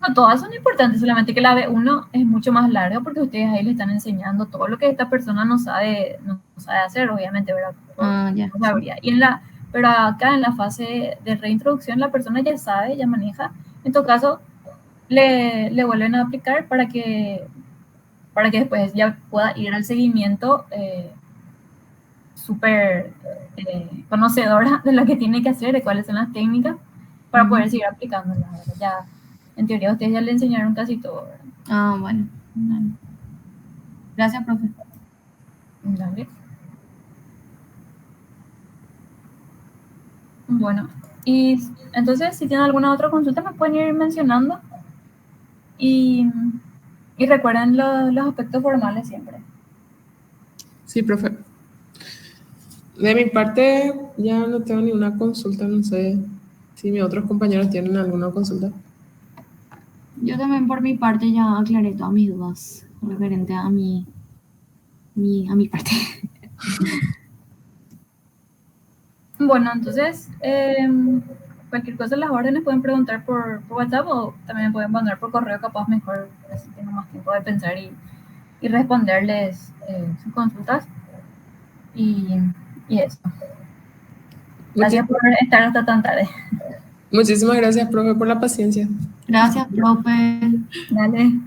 No, todas son importantes, solamente que la B1 es mucho más larga porque ustedes ahí le están enseñando todo lo que esta persona no sabe hacer, obviamente, ¿verdad? Ya. No sabría. Pero acá en la fase de reintroducción la persona ya sabe, ya maneja. En todo caso, le vuelven a aplicar para que después ya pueda ir al seguimiento súper conocedora de lo que tiene que hacer, de cuáles son las técnicas, para poder seguir aplicándolas. Ya, en teoría, ustedes ya le enseñaron casi todo, ¿verdad? Bueno. Gracias, profe. Dale. Bueno, y entonces, si tienen alguna otra consulta, me pueden ir mencionando. Y recuerden los aspectos formales siempre. Sí, profe. De mi parte, ya no tengo ninguna consulta, no sé si mis otros compañeros tienen alguna consulta. Yo también por mi parte ya aclaré todas mis dudas referente a mi parte. Bueno, entonces, cualquier cosa, las órdenes pueden preguntar por WhatsApp o también pueden mandar por correo, capaz mejor, así tengo más tiempo de pensar y responderles sus consultas. Y eso. Gracias por estar hasta tan tarde. Muchísimas gracias, profe, por la paciencia. Gracias, profe. Dale.